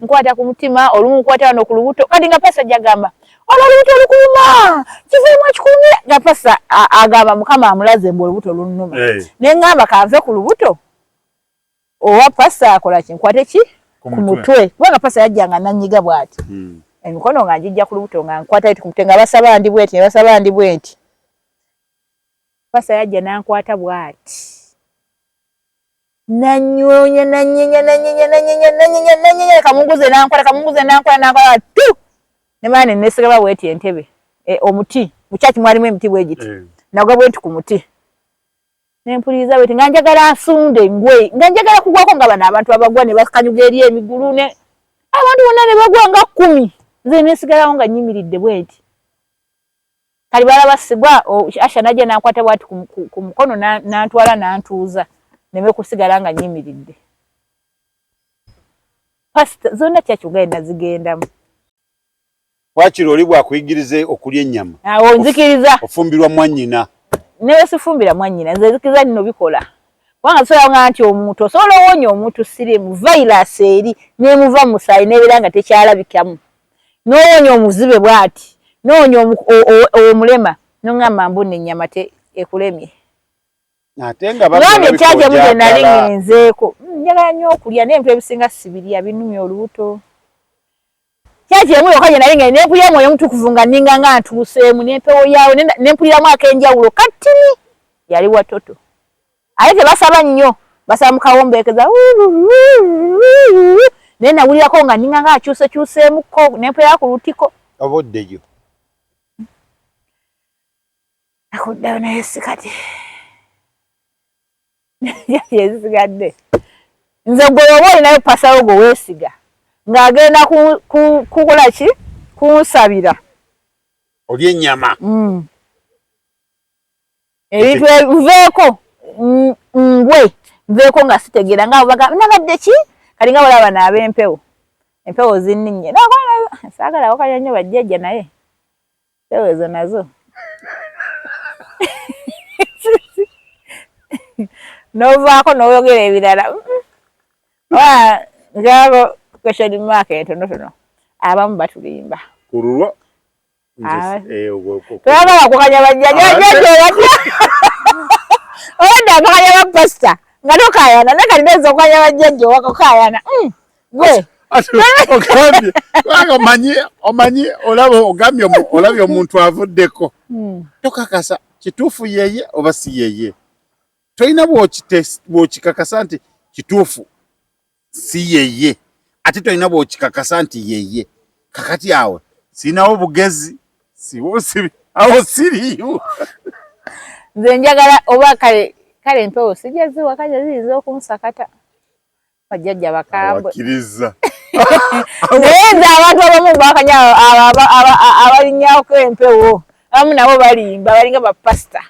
Nkwata ku mutima olumu nkwata wano ku lubuto kati nga pasa jagamba olubuto lukuluma kiveemu ekikulumira nga pasa agamba mukama amulaze mbu olubuto lunuma. Ne ngamba kanve ku lubuto owa pasa akola ki nkwate ki ku mutwe kubanga pasa yajjanga nanyiga bw'ati. Emikono nga njijja ku lubuto nga nkwata iti ku mutwe nga basaba ndi bw'eti. Pasa yajja nankwata bw'ati. Nanyonya kamunguze nankwata tu ne maana nesigaba bw'eti entebe omuti mukyaki mwalimu emiti bw'egiti nagwa bw'eti ku muti nempuliriza bw'eti nga njagala nsunde ngwe nga njagala kugwako nga bano abantu abagwa ne bakanyuga eri emigulu ne abantu bonna ne bagwa nga 10 nze nesigalawo nga nyimiridde bw'eti. Kali balaba sigwa Asha najja nankwata bw'ati ku mukono nantwala nantuuza neme kusigala nga nyimiridde. Pasta zonna kyakyuga nazigendamu. Wakiro oli bwakuyigirize okulya ennyama. Awo nzikiriza. Ofumbirwa mwannyina. Newe sifumbira mwannyina nze nzikiriza nno bikola. Wanga sola nga nti omuntu osobola owonya omuntu sirimu virus eri nemuva musaayi nebeera nga tekyalabikamu. N'owonya omuzibe bw'ati n'owonya omulema n'ongamba mbunne ennyama ekulemye. Ate nga bagamba ekyaje muje nali ngenzeeko njagala nnyo okulya n'ebintu ebisinga sibirya binumya olubuto. Kyaje mwe okaje nali ngene nepulya mwoyo mutukuvu nga ninga nga ntuuseemu n'empewo yaawe nempuliramu ak'enjawulo katini yali watoto. Ate tebasaba nnyo basaba mu kawombeekeza naye nawulirako nga ninga nga akyusekyuseemukko nempulira ku lutiko. Oboddeyo akuddayo naye sikati yesigadde nze gwe oba olinayo pasawo gwe weesiga ng'agenda kukola ki kunsabira olya ennyama ebintu nveeko nveeko nga sitegeera nga baga nabadde ki kali nga balaba n'ab'empewo empewo zinninye saagala wakanya nnyo bajjajja naye empewo ezo nazo novaako n'oyogera ebirala ngaabo question mark entonotono abamu batulimba kululwa twagala kukanya bajjajjajja oyadde akakanya bapasita nga tokayana nakalideza okukanya bajjajja owakakayana gwe ogambye omanyi olabye omuntu avuddeko tokakasa kituufu yeye oba si yeye. Toyina bw'okikakasa nti kituufu si yeye ate toyina bw'okikakasa nti yeye. Kakati awo sinawo bugezi awo siriyo. Nze njagala oba kale empewo sijja wakanya ziyiza okunsakata bajjajja bakambwe akkiriza. naye nze abantu abamu bakanya abalinyako empewo abamu nabo balimba balinga bapasita.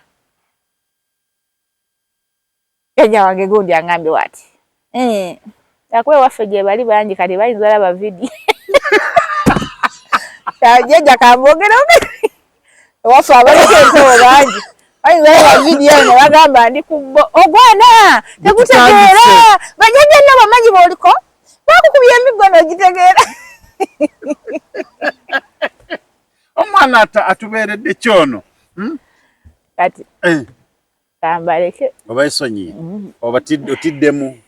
Jajja wange gundi angambye wati akwe waffe gye bali bangi kati bayinza olaba vidiyo jajja kambogera waffe abaliko empewo bangi bayinza olaba vidiyo ne bagamba ndi kubbo ogwana tegutegeera bajjajja nno bamanyi b'oliko bakukubya emiggo n'ogitegeera. Omwana atubeeredde kyono kati kambaleke oba esonyi oba otiddemu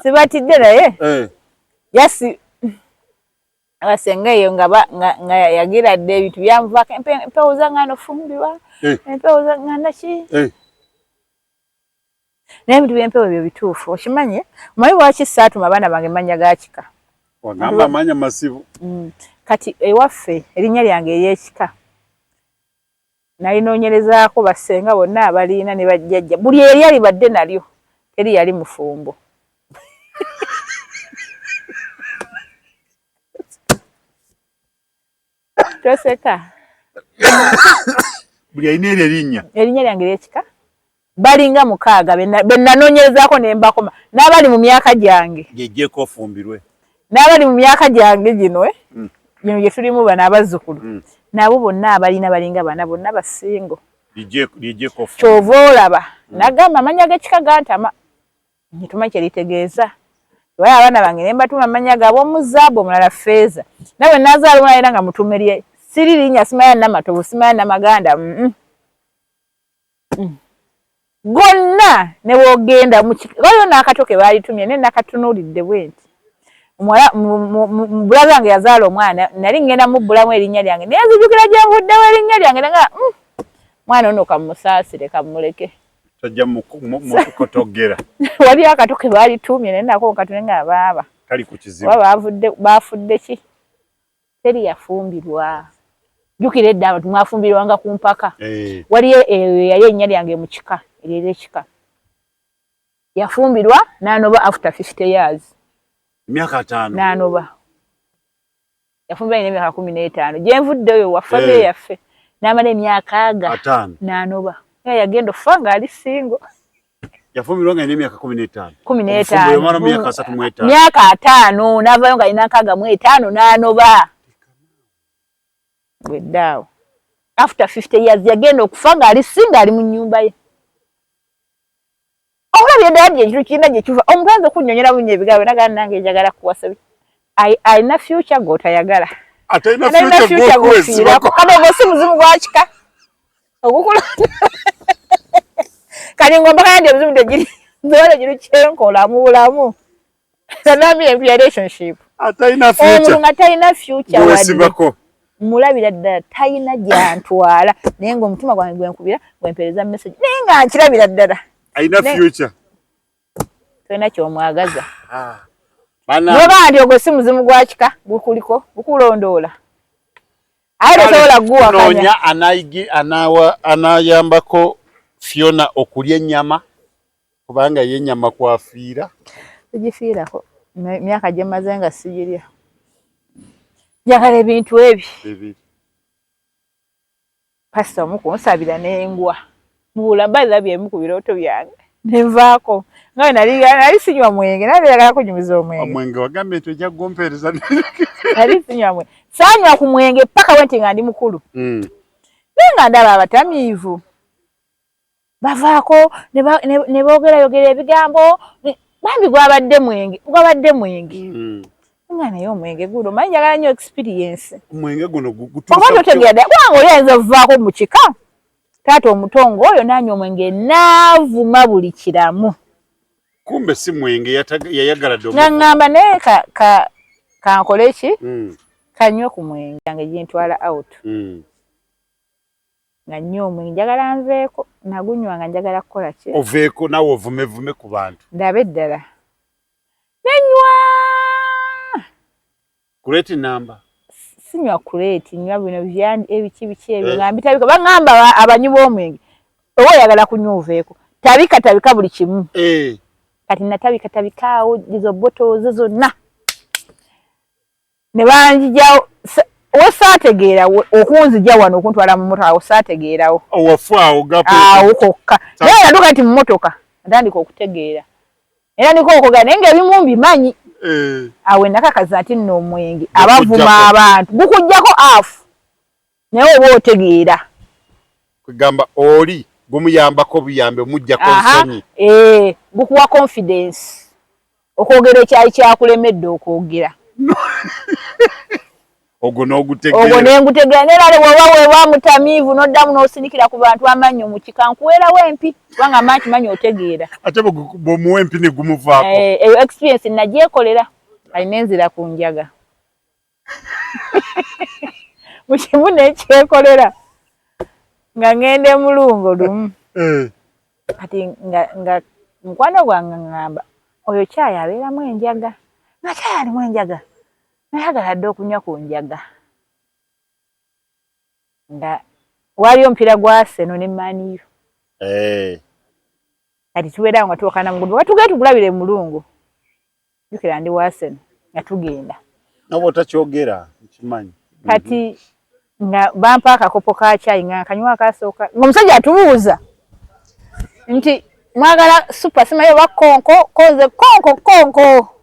sibatidde naye yasi abasenga eyo nga yagiradde ebintu byamuvaako empewo zangana ofumbirwa empewo zangana ki naye ebintu by'empewo ebyo bituufu okimanyi omanyi lwaki saatuma abaana bange manya ga kika wagamba amanya masibu kati ewaffe erinnya lyange ery'ekika nalinoonyerezaako bassenga bonna abaliina ne bajjajja buli eri alibadde nalyo teri yali mufumbo toseka buli alina erinnya lyange lyekika balinga 6 be nanoonyerezaako ne mbakoma n'abali mu myaka gyange gyejjeeko ofumbirwe n'abali mu myaka gyange gino gino gye tulimu bano abazzukulu nabo bonna abalina balinga bana bonna basingo lyejjeeko kyova olaba nagamba amanya g'ekika gantama nitumanyi kye litegeeza waye abaana bange ne mbatuma amanya gaabwe omuzaabu omulala feeza nawe nazaala omulala era nga mutume lye siri linnya simanya namatovu simanya namaganda gonna ne bwogenda waliwo n'akatoke baalitumye ne nakatunuulidde bwenti mubulazi wange yazaala omwana nali ngenda mubbulamu erinnya lyange naye nzijukira gye nvuddewo erinnya lyange nga mwana ono kamusaasire kamuleke tajja mukukotogera waliwo akatoke baalitumye naye nako katune nga baaba kali ku kizibu baafudde ki teri yafumbirwa jukira edda abantu mwafumbirwanga ku mpaka waliyo yali erinnya lyange mu kika eryo ekika yafumbirwa n'anoba after 50 years myaka 5 n'anoba yafumbirwa ine myaka 15 gye nvudde oyo waffe yaffe n'amala emyaka 5 n'anoba yagenda okufa ng'ali singo yafumbirwa nga ine emyaka 15 15 myaka 5 n'avaayo nga alina 65 n'anoba weddaawo after 50 years yagenda okufa ng'ali singa ali mu nnyumba ye olabye ddala gye ekintu kirina gye kiva omuntu ayinza okunnyonnyola bunnya ebigambo nagala nange njagala kuwasa alina future gw'otayagala alina future gw'ofiirako kale ngo si muzimu gwa kika ogukulonda kati ngomba kayandi omuzimu tegiri nzewale giri kyenkola mu bulamu sanambi relationship omuntu nga talina future wadde mulabira ddala talina gyantwala naye ng'omutima gwange gwenkubira gwempereza message naye nga nkirabira ddala alina future tolina kyomwagaza noba nti ogwo si muzimu gwa kika gukuliko gukulondoola aye tosobola guwakanya anayambako Fiona okulya ennyama kubanga ye ennyama kwafiira sigifiirako emyaka gye mmaze nga sigirya njagala ebintu ebyo pasita omukunsabira n'engwa mubula mbaza byemu ku birooto byange nenvaako nga nali sinywa mwenge naye njagala kunyumiza omwenge wagambe nti ojja gumpeereza nali sinywa mwenge saanywa ku mwenge paka wenti nga ndi mukulu naye nga ndaba abatamiivu bavaako ne boogera ebigambo bambi gwabadde mwenge nga naye omwenge guno manyi njagala nnyo experience omwenge guno oba totegeera kubanga oli ayinza okuvaako mu kika taata omutongo oyo nanywa omwenge naavuma buli kiramu kumbe si mwenge yayagala nga ngamba naye kankole ki kanywe ku mwenge yange gyentwala out nga nnyo omwenge njagala nveeko nagunywa nga njagala kukola ki oveeko nawe ovumevume ku bantu ndabe eddala nenywa kureti namba sinywa kureti nywa bino ebiki ebyo nga mbitabika bangamba abanywi b'omwenge oba oyagala kunywa oveeko tabika buli kimu kati natabikaawo izo bottles zonna ne banjijawo osaategeera okunzija wano okuntwala mu motoka osaategeerawo owafaawo awo kokka naye naduka nti mu motoka natandika okutegeera era ndiko okugana naye ng'ebimu mbimanyi awe nakakaza nti nno omwenge abavuma abantu gukujjako afu naye oba otegeera kugamba oli gumuyambako buyambe omujjako nsonyi gukuwa confidence okwogera ekyali kyakulemedde okwogera ogwo n'ogutegeera ogwo nengutegeera nerale bwoba weeba mutamiivu n'oddamu n'osinikira ku bantu amannyo mu kika nkuweerawo empi kubanga manyi otegeera ate bw'omuwa empi ne gumuvaako eyo experience nagyekolera alina enzira ku njaga mu kimu nekyekolera nga ngende mulungo lumu kati nga mukwano gwange ngamba oyo kyayi abeeramu enjaga nga kyayi alimu enjaga nayagala dde okunywa ku njaga nga waliyo mpira gwa Arsenal ne Man U. Kati tuwera nga tuwakana mu gudde watugenda tugulabire mulungu jukira ndi wa Arsenal nga tugenda nabo takyogera kimanyi kati nga bampa akakopo ka chai nga kanywa akasooka ng'omusajja atubuuza nti mwagala super simayo bakonko koze konko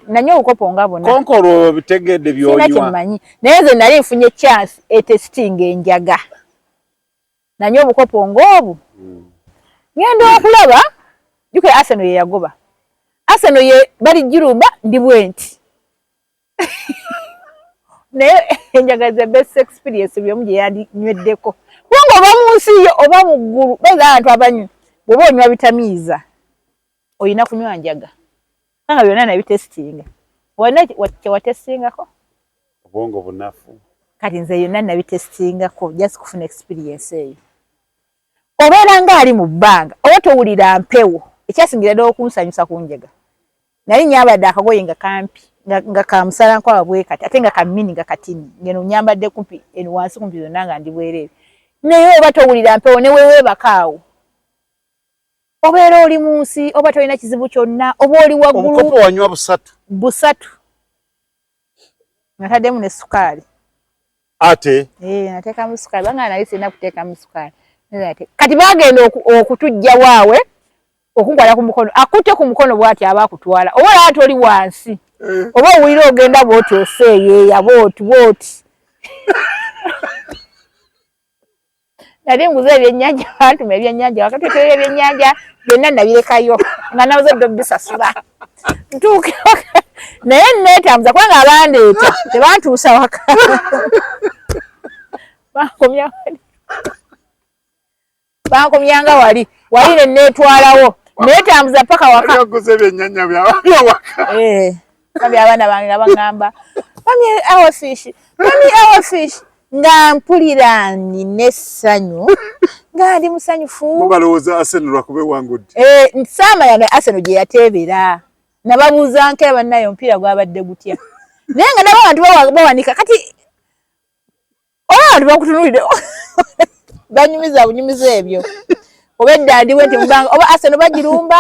nanyo ukopo ngabona konko lwo bitegedde byonywa sina kimanyi naye nze nali nfunye chance testing enjaga nanyo ukopo ngobu ngendo okulaba juke Arsenal ye yagoba Arsenal ye bali jirumba ndi bwenti ne enjaga the best experience byomuje yandi nyeddeko wango bamunsi oba muggulu beza abantu abanyu bobo nywa bitamiza oyina kunywa njaga nanga byonna na bitesting wana wa testing ko obongo bunafu kati nze yonna na bitesting ko just kufuna experience eyo obeera nga ali mu bbanga oba towulira mpewo ekyasingira ddala okunsanyusa ku njaga nali nyambadde akagoye nga kampi nga kamusala nkwa bwe kati ate nga kamini nga katini ngeno nyambadde kumpi wansi kumpi zonna nga ndi bwereere naye oba towulira mpewo ne wewe bakaawo obeera oli mu nsi oba tolina kizibu kyonna oba oli waggulu obukopo wanywa busatu nataddemu ne sukaali ate nateekamu sukaali banga nali sirina kuteekamu sukaali kati bagenda okutujja waawe okunkwala ku mukono akutte ku mukono bw'ati aba akutwala oba olaba toli wansi oba owulira ogenda bw'oti oseeyeeya bw'oti nali nguze ebyennyanja bantuma ebyennyanja wakati otera ebyennyanja byonna nabirekayo nga nabuze ddo bisasula ntuukira naye neetambuza kubanga abandeeta tebantuusa waka bankomyanga wali ne neetwalawo neetambuza paka waka yaguze ebyennyanja byabaliyo waka kabi abaana bange nga baŋŋamba mami our fish nga mpulira nina essanyu nga ndi musanyufu balowooza Arsenal lwakube wangudde saamanya Arsenal gye yateebera nababuuza nkera bannayo omupiira gwabadde gutya naye nga nabo abantu bawanika kati oba abantu bakutunuulidde banyumiza bunyumiza ebyo oba edda ndiwe nti mubanga oba Arsenal bagirumba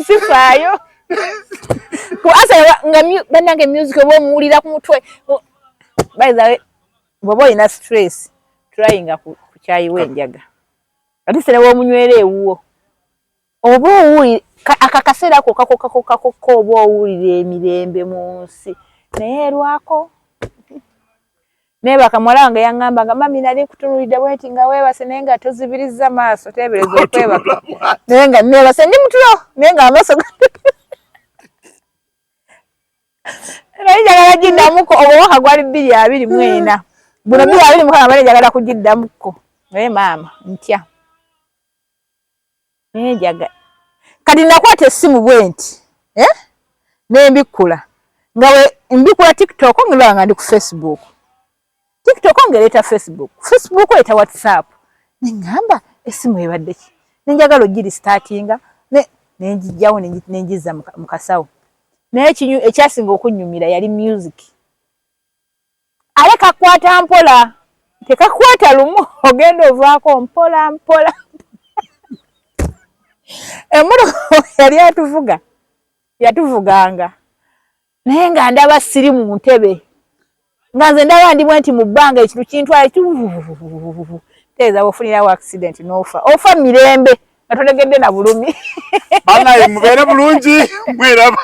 sifaayo ku Arsenal nga bannange music oba omuwulira ku mutwe baiza bwoba olina stress tryinga ku kyayi w'enjaga ate sene w'omunywera ewuwo oba owulira akakaseera ako kakokakokakokko oba owulira emirembe mu nsi naye erwako naye bakamwala wange yaŋŋambanga mami nali kutunulidde bwenti nga weebase naye nga tozibiriza maaso teebereza okwebaka naye nga neebase ndi mutulo naye nga amaaso naye njagala giddamuko obubaka gwali 224 buno 224 bale njagala kugiddamuko naye maama ntya naye njaga kati nakwata essimu bwenti nembikkula nga mbikula TikTok ngiraba ndi ku Facebook TikTok ngereeta Facebook eta WhatsApp neŋŋamba essimu ebadde ki nenjagala ogiri startinga nenjijjawo nenjiza mu kasawo naye ekyasinga okunnyumira yali music ale kakwata mpola tekakwata lumu ogenda ovaako mpola emmotoka yali yatuvuganga naye nga ndaba siri mu ntebe nga nze ndaba ndi bwenti mu bbanga ekintu kintwala teeza bwofunirawo accident n'ofa ofa mirembe nga tolegedde na bulumi anaye mubeere bulungi mweraba